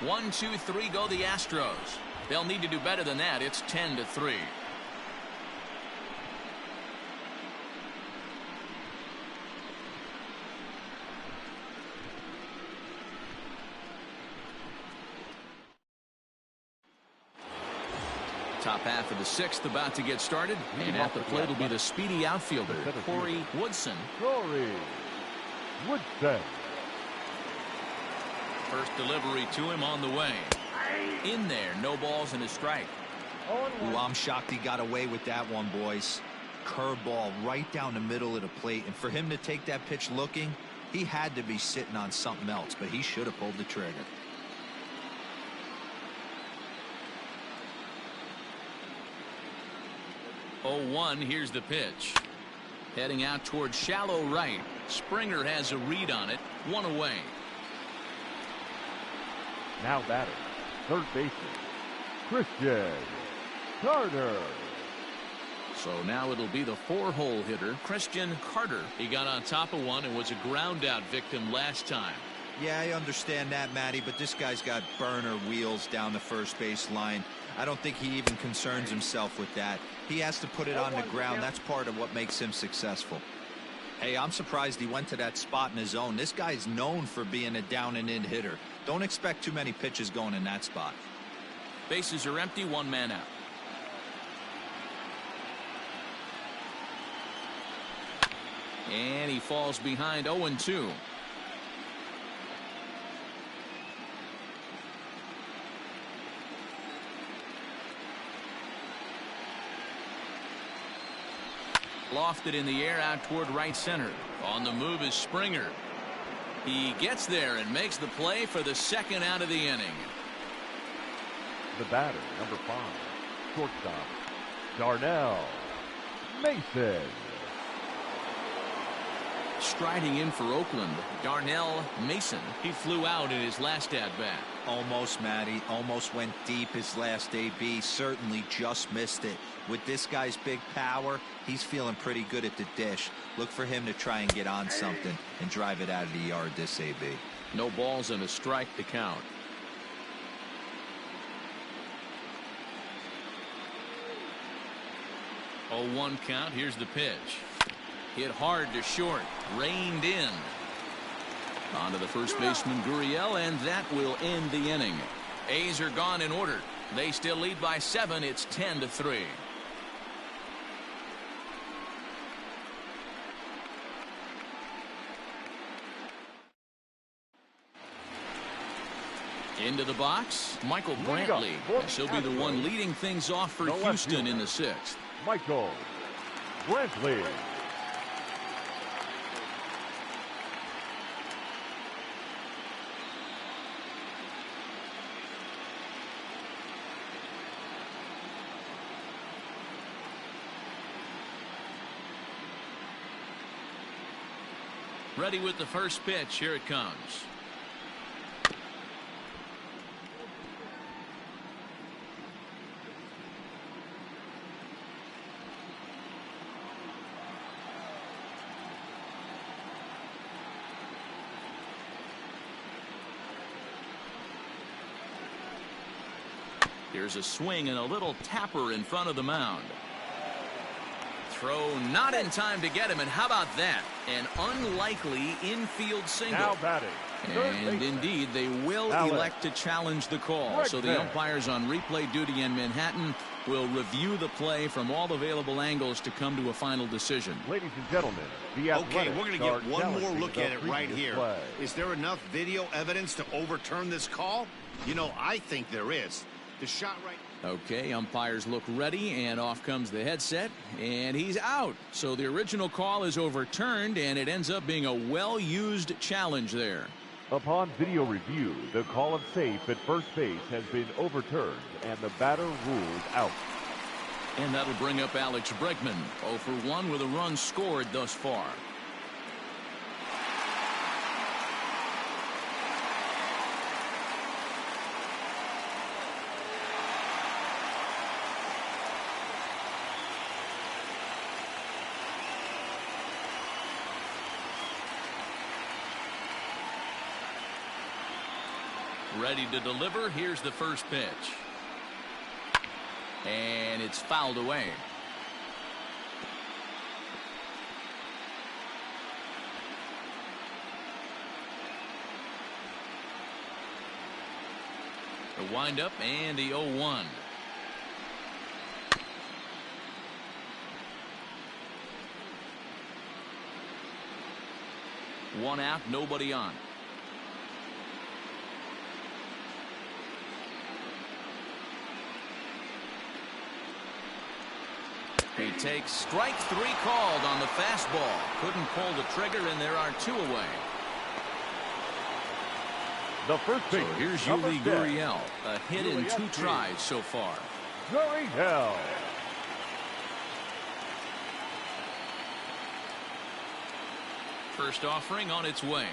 1, 2, 3 go the Astros. They'll need to do better than that. It's 10-3. Top half of the 6th about to get started, and at the plate will be the speedy outfielder, Corey Woodson.
Corey Woodson.
First delivery to him on the way. In there, no balls and a strike.
Ooh, I'm shocked he got away with that one, boys. Curveball right down the middle of the plate, and for him to take that pitch looking, he had to be sitting on something else, but he should have pulled the trigger.
Oh, 1, here's the pitch. Heading out towards shallow right. Springer has a read on it. 1 away.
Now batting, third baseman, Christian Carter.
So now it'll be the 4-hole hitter, Christian Carter. He got on top of one and was a ground out victim last time.
Yeah, I understand that, Matty, but this guy's got burner wheels down the first base line. I don't think he even concerns himself with that. He has to put it on the ground. That's part of what makes him successful. Hey, I'm surprised he went to that spot in his zone. This guy's known for being a down and in hitter. Don't expect too many pitches going in that spot.
Bases are empty, 1 man out. And he falls behind 0-2. Lofted in the air out toward right center. On the move is Springer. He gets there and makes the play for the 2nd out of the inning.
The batter, number 5, shortstop, Darnell Mason.
Striding in for Oakland, Darnell Mason. He flew out in his last at-bat.
Almost, Matty. Almost went deep his last AB. Certainly just missed it. With this guy's big power, he's feeling pretty good at the dish. Look for him to try and get on something and drive it out of the yard this AB.
No balls and a strike to count. Oh, 1 count. Here's the pitch. Hit hard to short. Reined in. On to the first baseman, Gurriel, and that will end the inning. A's are gone in order. They still lead by 7. It's 10-3. Into the box, Michael Brantley. He'll be the one leading things off for Houston in the 6th.
Michael Brantley.
Ready with the first pitch. Here it comes. Here's a swing and a little tapper in front of the mound. Throw not in time to get him, and how about that? An unlikely infield single.
Now batting.
And indeed, they will elect to challenge the call. So the umpires on replay duty in Manhattan will review the play from all available angles to come to a final decision.
Ladies and gentlemen, the
okay, we're going to get one more
challenging
look at it right here.
play.
Is there enough video evidence to overturn this call? You know, I think there is. The shot right.
Okay, umpires look ready, and off comes the headset, and he's out. So the original call is overturned, and it ends up being a well-used challenge there.
Upon video review, the call of safe at first base has been overturned, and the batter ruled out.
And that'll bring up Alex Bregman, 0 for 1 with a run scored thus far. Ready to deliver. Here's the first pitch. And it's fouled away. The windup and the 0-1. One out, nobody on. He takes strike 3 called on the fastball. Couldn't pull the trigger, and there are 2 away.
The first pitch.
So here's Yuli Gurriel. A hit in 2 tries so far.
Gurriel.
First offering on its way.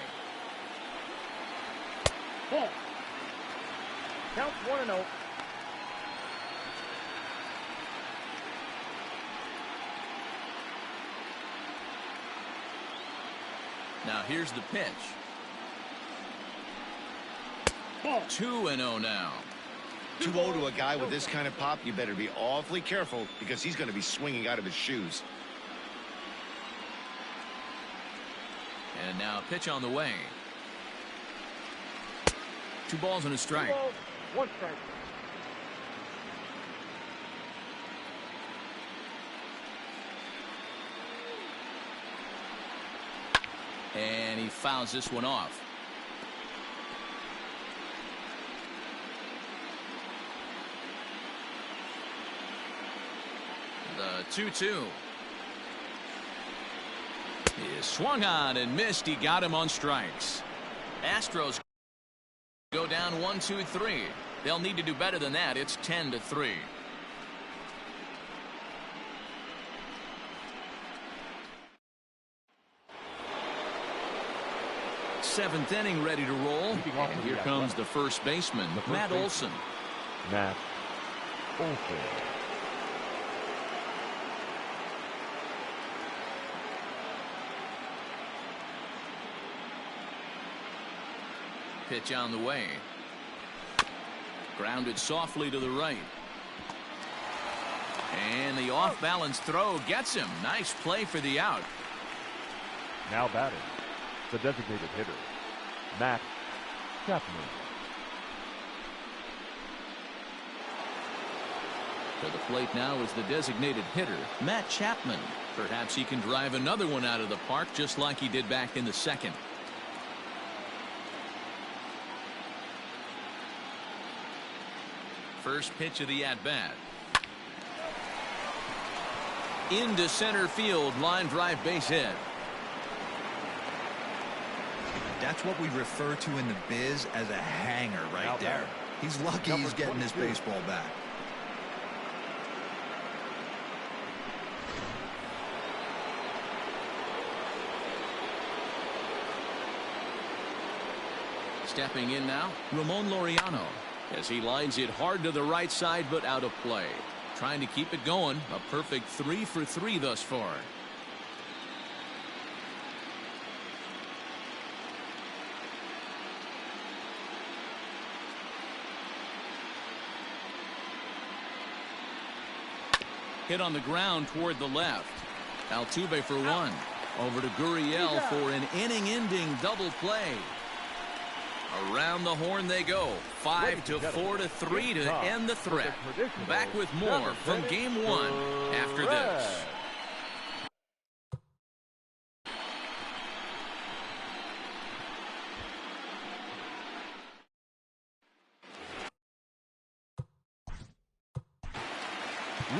Ball. Count 1-0.
Now here's the pitch. 2-0 now.
2-0 to a guy with this kind of pop, you better be awfully careful because he's going to be swinging out of his shoes.
And now pitch on the way. 2 balls and a strike.
2 balls, 1 strike.
And he fouls this one off. The 2-2. He is swung on and missed. He got him on strikes. Astros go down 1-2-3. They'll need to do better than that. It's 10-3. seventh inning ready to roll. And here comes the first baseman, Matt Olson.
Matt Olson.
Pitch on the way. Grounded softly to the right. And the off-balance throw gets him. Nice play for the out.
Now batting, the designated hitter, Matt Chapman.
To the plate now is the designated hitter, Matt Chapman. Perhaps he can drive another one out of the park just like he did back in the second. First pitch of the at-bat. Into center field, line drive, base hit.
That's what we refer to in the biz as a hanger right there. He's lucky he's getting his baseball back.
Stepping in now, Ramon Laureano, as he lines it hard to the right side but out of play. Trying to keep it going. A perfect 3 for 3 thus far. Hit on the ground toward the left. Altuve for one. Over to Gurriel for an inning-ending double play. Around the horn they go. 5 to 4 to 3 to end the threat. Back with more from game 1 after this.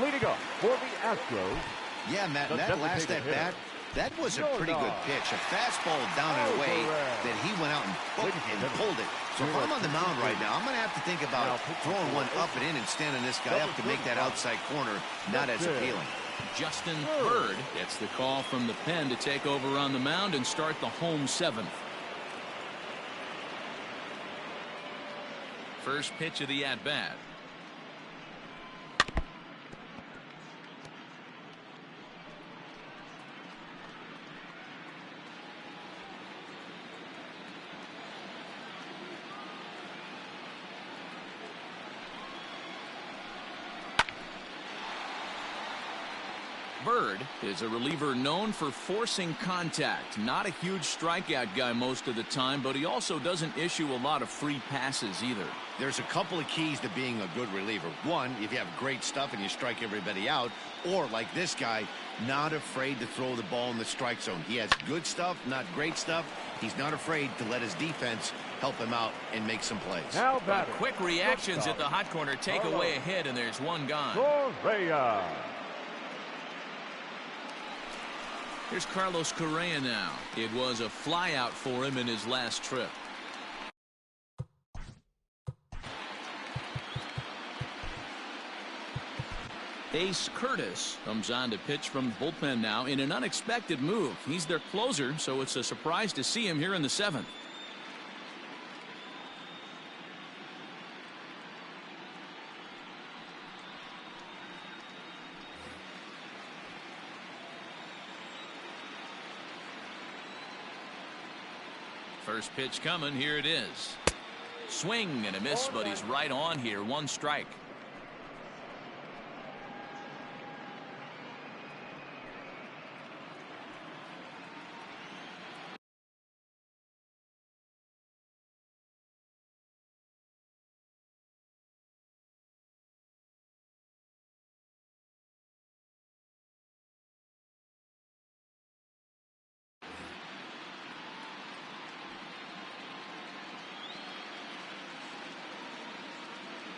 Leading up for the Astros.
Yeah, Matt, that last at bat, that was a pretty good pitch. A fastball down and away that he went out and booked and pulled it. So if I'm on the mound right now, I'm going to have to think about throwing one up and in and standing this guy up to make that outside corner not as appealing.
Justin Bird gets the call from the pen to take over on the mound and start the home 7th. First pitch of the at-bat. Bird is a reliever known for forcing contact. Not a huge strikeout guy most of the time, but he also doesn't issue a lot of free passes either.
There's a couple of keys to being a good reliever. One, if you have great stuff and you strike everybody out, or like this guy, not afraid to throw the ball in the strike zone. He has good stuff, not great stuff. He's not afraid to let his defense help him out and make some plays.
Now
quick reactions at the hot corner take away a hit, and there's one gone.
Correa.
Here's Carlos Correa now. It was a flyout for him in his last trip. Ace Curtis comes on to pitch from the bullpen now in an unexpected move. He's their closer, so it's a surprise to see him here in the 7th. First pitch coming. Here it is. Swing and a miss, but he's right on here. 1 strike.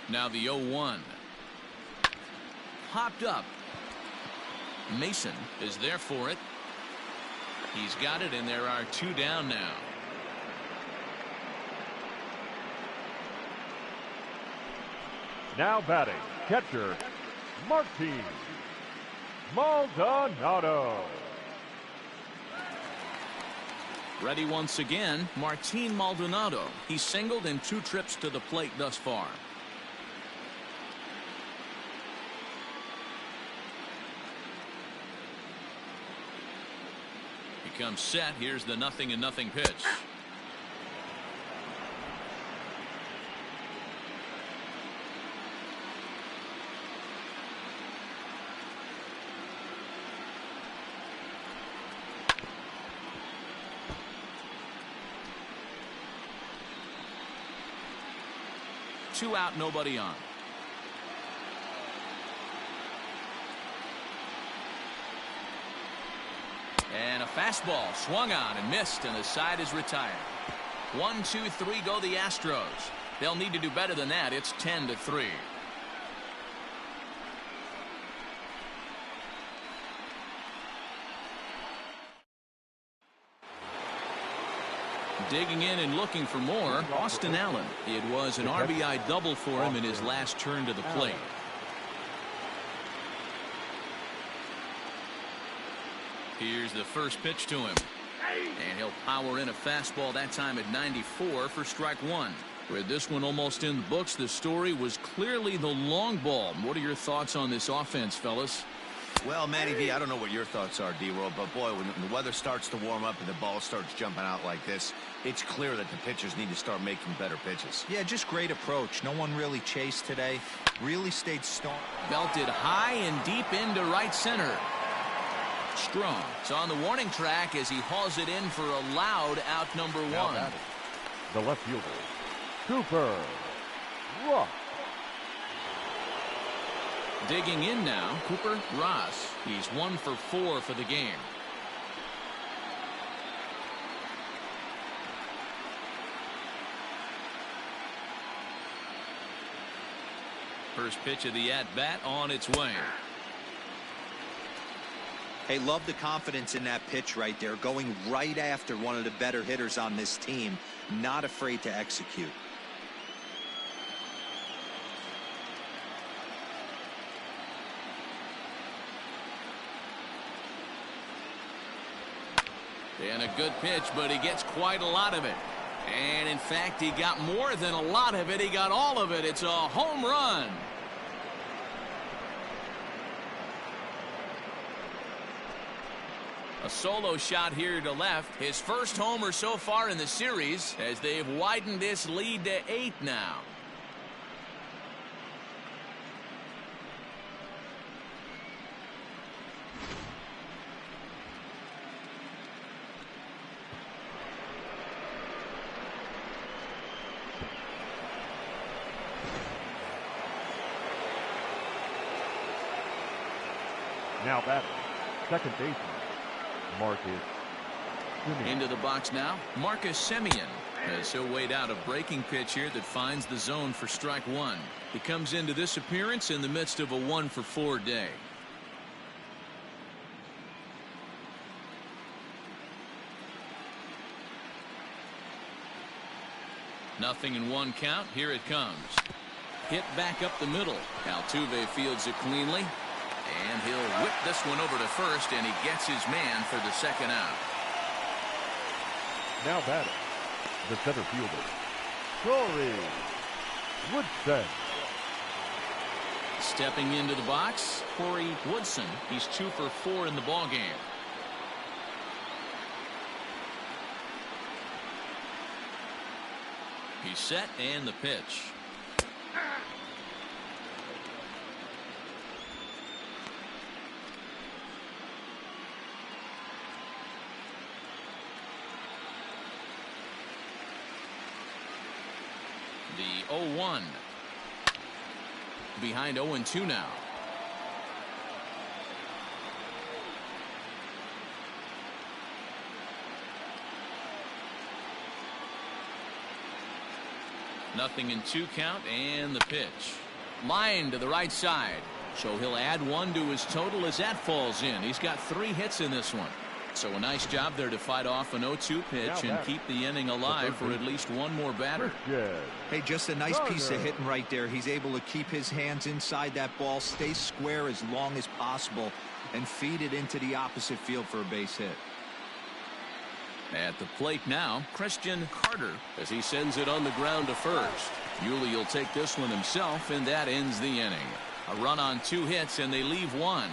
Now the 0-1. Hopped up. Mason is there for it. He's got it, and there are 2 down now.
Now batting, catcher, Martin Maldonado.
Ready once again, Martin Maldonado. He's singled in 2 trips to the plate thus far. He comes set. Here's the 0-0 pitch. Two out, nobody on. And a fastball swung on and missed, and the side is retired. 1, 2, 3 go the Astros. They'll need to do better than that. It's 10-3. Digging in and looking for more, Austin Allen. It was an RBI double for him in his last turn to the plate. Here's the first pitch to him. And he'll power in a fastball, that time at 94 for strike 1. With this one almost in the books, the story was clearly the long ball. What are your thoughts on this offense, fellas?
Well, Matty V, I don't know what your thoughts are, D-Roll, but boy, when the weather starts to warm up and the ball starts jumping out like this, it's clear that the pitchers need to start making better pitches.
Yeah, just great approach. No one really chased today. Really stayed strong.
Belted high and deep into right center. Strong. It's on the warning track as he hauls it in for a loud out number 1.
The left fielder, Cooper Ross.
Digging in now, Cooper Ross. He's 1 for 4 for the game. First pitch of the at-bat on its way.
Hey, love the confidence in that pitch right there. Going right after one of the better hitters on this team. Not afraid to execute.
And a good pitch, but he gets quite a lot of it. And in fact, he got more than a lot of it. He got all of it. It's a home run. A solo shot here to left. His first homer so far in the series as they've widened this lead to 8 now.
Now batting, second baseman, Marcus Simeon.
Into the box now, Marcus Simeon. As he'll wait out a breaking pitch here that finds the zone for strike 1. He comes into this appearance in the midst of a 1 for 4 day. Nothing in 1 count. Here it comes. Hit back up the middle. Altuve fields it cleanly. And he'll whip this one over to first, and he gets his man for the second out.
Now batting, the center fielder, Corey Woodson.
Stepping into the box, Corey Woodson. He's 2 for 4 in the ballgame. He's set, and the pitch. The 0-1. Behind 0-2 now. Nothing in 2 count, and the pitch. Line to the right side. So he'll add 1 to his total as that falls in. He's got 3 hits in this one. So a nice job there to fight off an 0-2 pitch and keep the inning alive for at least 1 more batter.
Hey, just a nice piece of hitting right there. He's able to keep his hands inside that ball, stay square as long as possible, and feed it into the opposite field for a base hit.
At the plate now, Christian Carter, as he sends it on the ground to first. Yuli will take this one himself, and that ends the inning. A run on 2 hits, and they leave 1.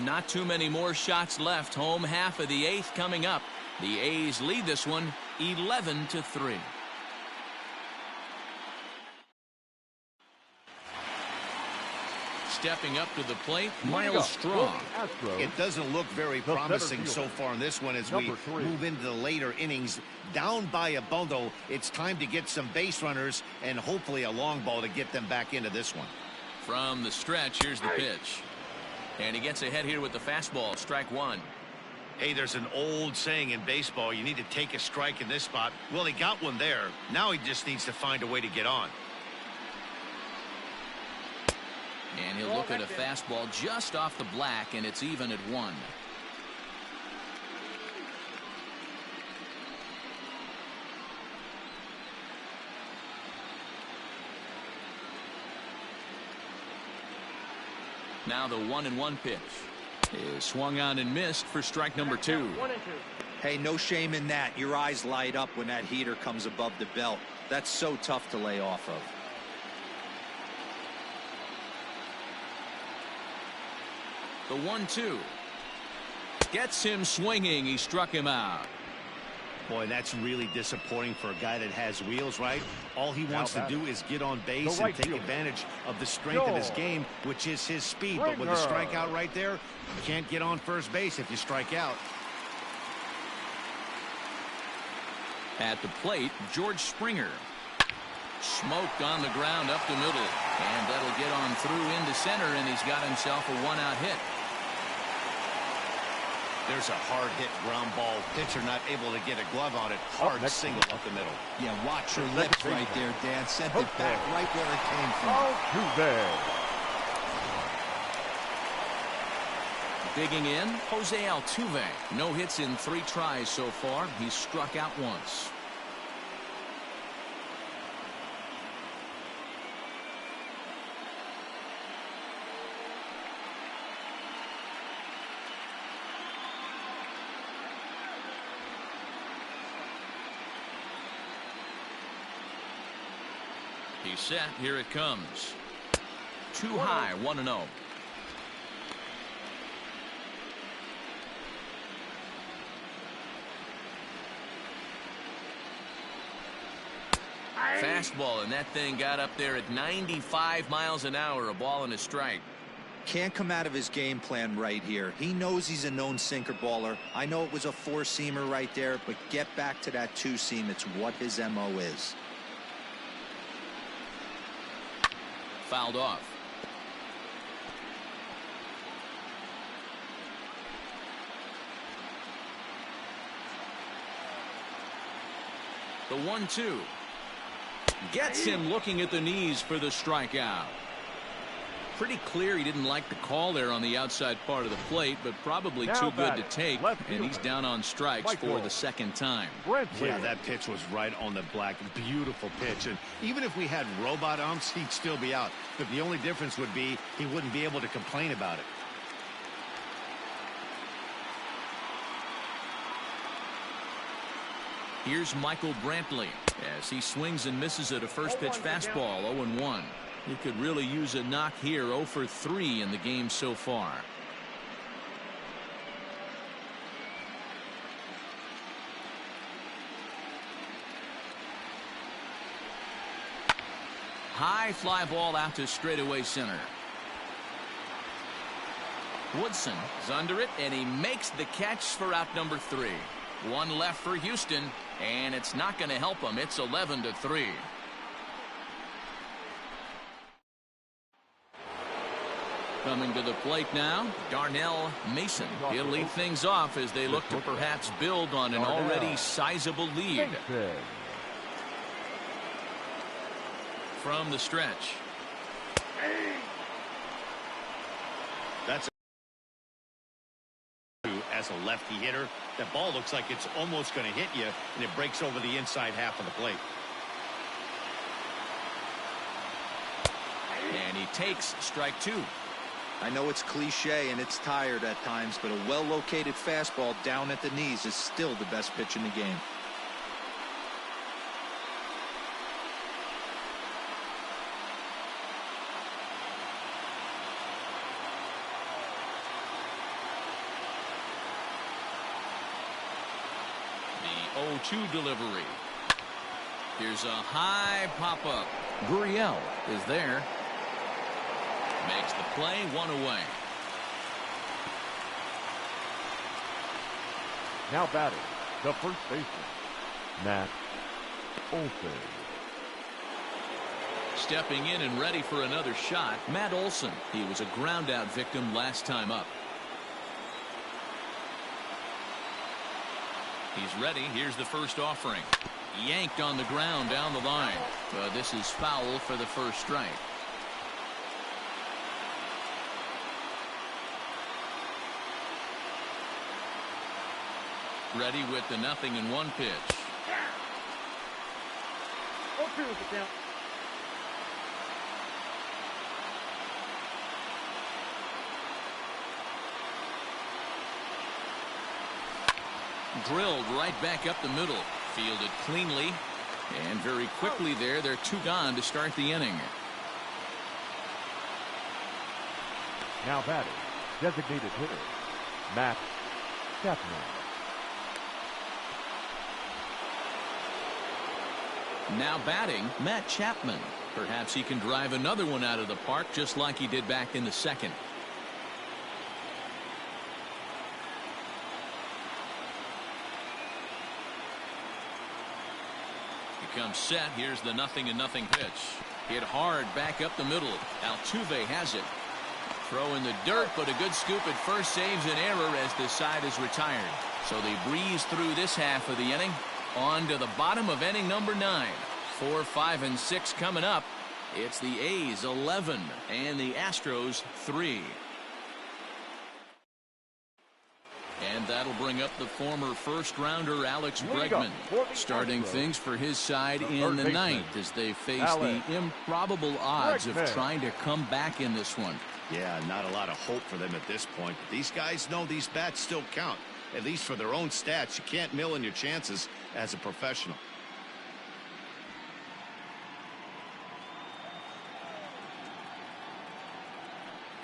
Not too many more shots left. Home half of the 8th coming up. The A's lead this one 11-3. Stepping up to the plate, Miles Strong.
It doesn't look very promising so far in this one as we move into the later innings. Down by a bundle, it's time to get some base runners and hopefully a long ball to get them back into this one.
From the stretch, here's the pitch. And he gets ahead here with the fastball, strike 1.
Hey, there's an old saying in baseball, you need to take a strike in this spot. Well, he got one there. Now he just needs to find a way to get on.
And he'll look at a fastball just off the black, and it's even at 1. Now the 1-1 pitch is swung on and missed for strike number 2.
1-2.
Hey, no shame in that. Your eyes light up when that heater comes above the belt. That's so tough to lay off of.
The 1-2 gets him swinging. He struck him out.
Boy, that's really disappointing for a guy that has wheels, right? All he wants to do is get on base and take advantage of the strength of his game, which is his speed. But with a strikeout right there, you can't get on first base if you strike out.
At the plate, George Springer. Smoked on the ground up the middle. And that'll get on through into center, and he's got himself a 1-out hit.
There's a hard hit ground ball. Pitcher not able to get a glove on it. Hard single up the middle.
Yeah, watch your lips right there, Dan. Sent it back right where it came from.
Altuve.
Digging in, Jose Altuve. No hits in 3 tries so far. He's struck out once. He's set. Here it comes. Too high. 1-0. Fastball, and that thing got up there at 95 miles an hour. A ball and a strike.
Can't come out of his game plan right here. He knows he's a known sinker baller. I know it was a 4-seamer right there, but get back to that 2-seam. It's what his MO is.
Fouled off. The 1-2 gets him looking at the knees for the strikeout. Pretty clear he didn't like the call there on the outside part of the plate, but probably too good to take, and he's down on strikes for the second time.
Yeah, that pitch was right on the black. Beautiful pitch, and even if we had robot umps, he'd still be out. But the only difference would be he wouldn't be able to complain about it.
Here's Michael Brantley as he swings and misses at a first pitch fastball. 0-1. He could really use a knock here. 0 for 3 in the game so far. High fly ball out to straightaway center. Woodson is under it, and he makes the catch for out number 3. 1 left for Houston, and it's not going to help him. It's 11-3. Coming to the plate now, Darnell Mason. He'll lead things off as they look to perhaps build on an already sizable lead. From the stretch.
That's as a lefty hitter. That ball looks like it's almost going to hit you, and it breaks over the inside half of the plate.
And he takes strike 2.
I know it's cliche and it's tired at times, but a well-located fastball down at the knees is still the best pitch in the game.
The 0-2 delivery. Here's a high pop-up. Gurriel is there. Makes the play, one away.
Now batting, the first baseman, Matt Olson.
Stepping in and ready for another shot, Matt Olson. He was a ground-out victim last time up. He's ready. Here's the first offering. Yanked on the ground down the line. This is foul for the first strike. Ready with the 0-1 pitch.
0-2 is the count.
Drilled right back up the middle. Fielded cleanly. And very quickly there, they're two gone to start the inning.
Now batting, designated hitter, Matt Chapman.
Now batting, Matt Chapman. Perhaps he can drive another one out of the park just like he did back in the second. He comes set. Here's the 0-0 pitch. Hit hard back up the middle. Altuve has it. Throw in the dirt, but a good scoop at first saves an error as the side is retired. So they breeze through this half of the inning. On to the bottom of inning number 9. 4, 5, and 6 coming up. It's the A's 11 and the Astros 3. And that'll bring up the former first-rounder Alex Bregman, starting things for his side in the ninth as they face the improbable odds of trying to come back in this one.
Yeah, not a lot of hope for them at this point. But these guys know these bats still count, at least for their own stats. You can't mill in your chances as a professional.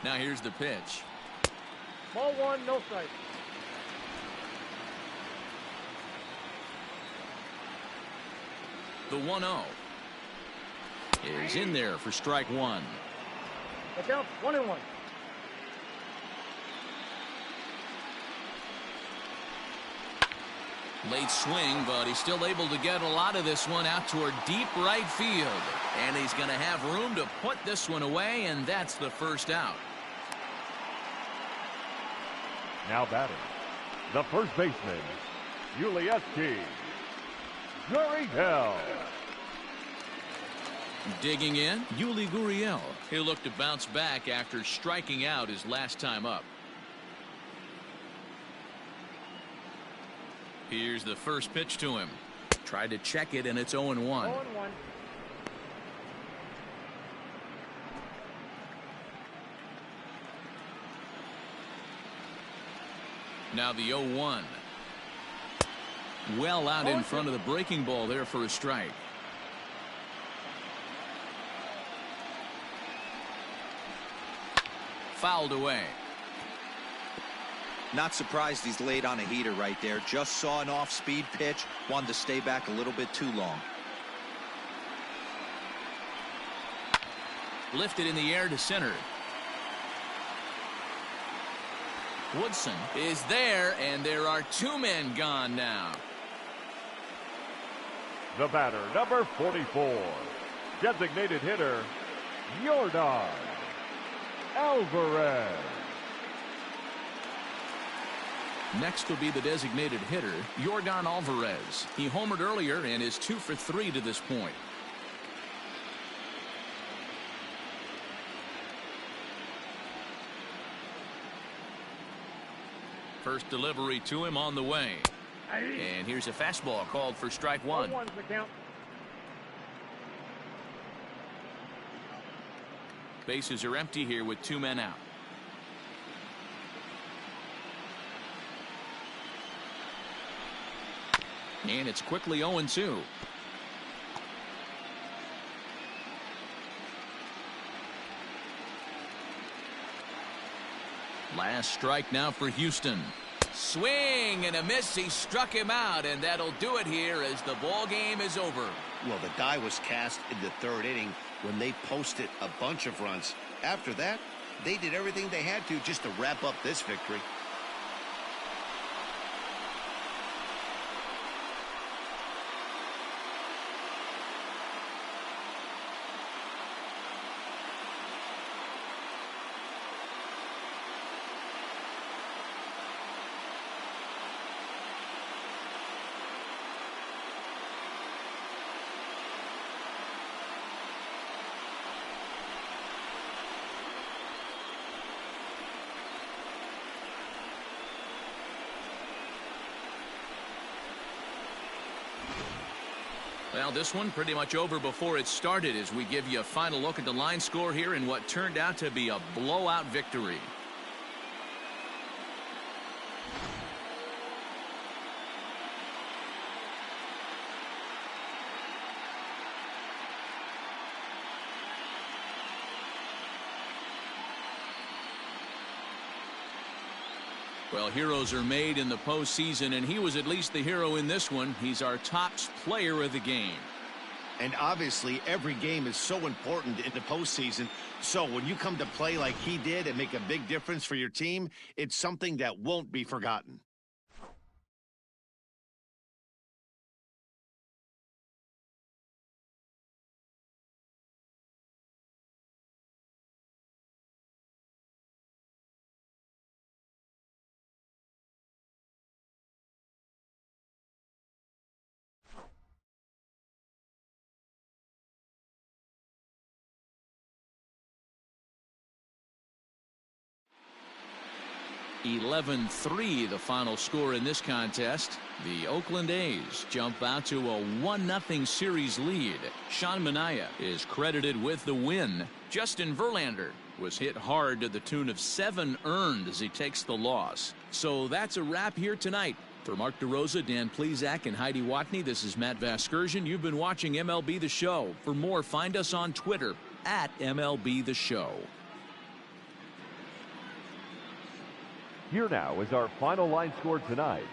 Now here's the pitch.
Ball 1, no strike.
The 1-0 is in there for strike one.
The count's 1-1.
Late swing, but he's still able to get a lot of this one out toward deep right field. And he's going to have room to put this one away, and that's the first out.
Now batting, the first baseman, Ulieski Gurriel.
Digging in, Yuli Gurriel. He'll look to bounce back after striking out his last time up. Here's the first pitch to him. Tried to check it, and it's 0-1.
0-1.
Now the 0-1. Well out in front of the breaking ball there for a strike. Fouled away.
Not surprised he's laid on a heater right there. Just saw an off-speed pitch. Wanted to stay back a little bit too long.
Lifted in the air to center. Woodson is there, and there are two men gone now.
The batter, number 44, designated hitter, Yordan Alvarez.
Next will be the designated hitter, Yordan Alvarez. He homered earlier and is 2 for 3 to this point. First delivery to him on the way. And here's a fastball called for strike one.
0-1's the count.
Bases are empty here with 2 men out. And it's quickly 0-2. Last strike now for Houston. Swing and a miss. He struck him out, and that'll do it here as the ball game is over.
Well, the die was cast in the third inning when they posted a bunch of runs. After that, they did everything they had to just to wrap up this victory.
Well, this one pretty much over before it started as we give you a final look at the line score here in what turned out to be a blowout victory. Well, heroes are made in the postseason, and he was at least the hero in this one. He's our top player of the game.
And obviously, every game is so important in the postseason. So when you come to play like he did and make a big difference for your team, it's something that won't be forgotten.
(11-3) the final score in this contest. The Oakland A's jump out to a 1-0 series lead. Sean Manaea is credited with the win. Justin Verlander was hit hard to the tune of 7 earned as he takes the loss. So that's a wrap here tonight. For Mark DeRosa, Dan Plesac, and Heidi Watney, this is Matt Vasgersian. You've been watching MLB The Show. For more, find us on Twitter at MLB The Show.
Here now is our final line score tonight.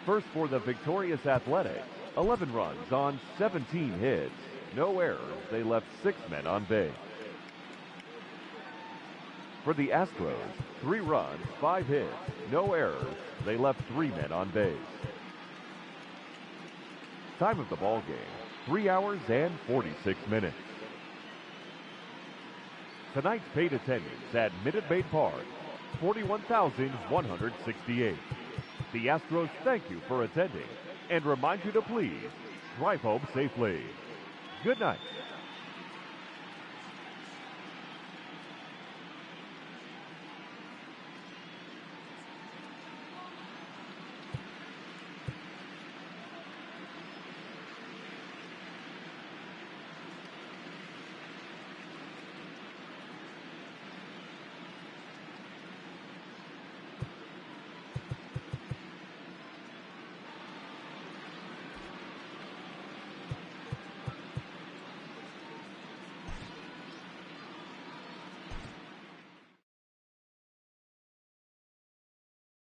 First for the victorious Athletics, 11 runs on 17 hits. No errors. They left 6 men on base. For the Astros, 3 runs, 5 hits. No errors. They left 3 men on base. Time of the ball game, 3 hours and 46 minutes. Tonight's paid attendance at Minute Maid Park, 41,168. The Astros thank you for attending and remind you to please drive home safely. Good night.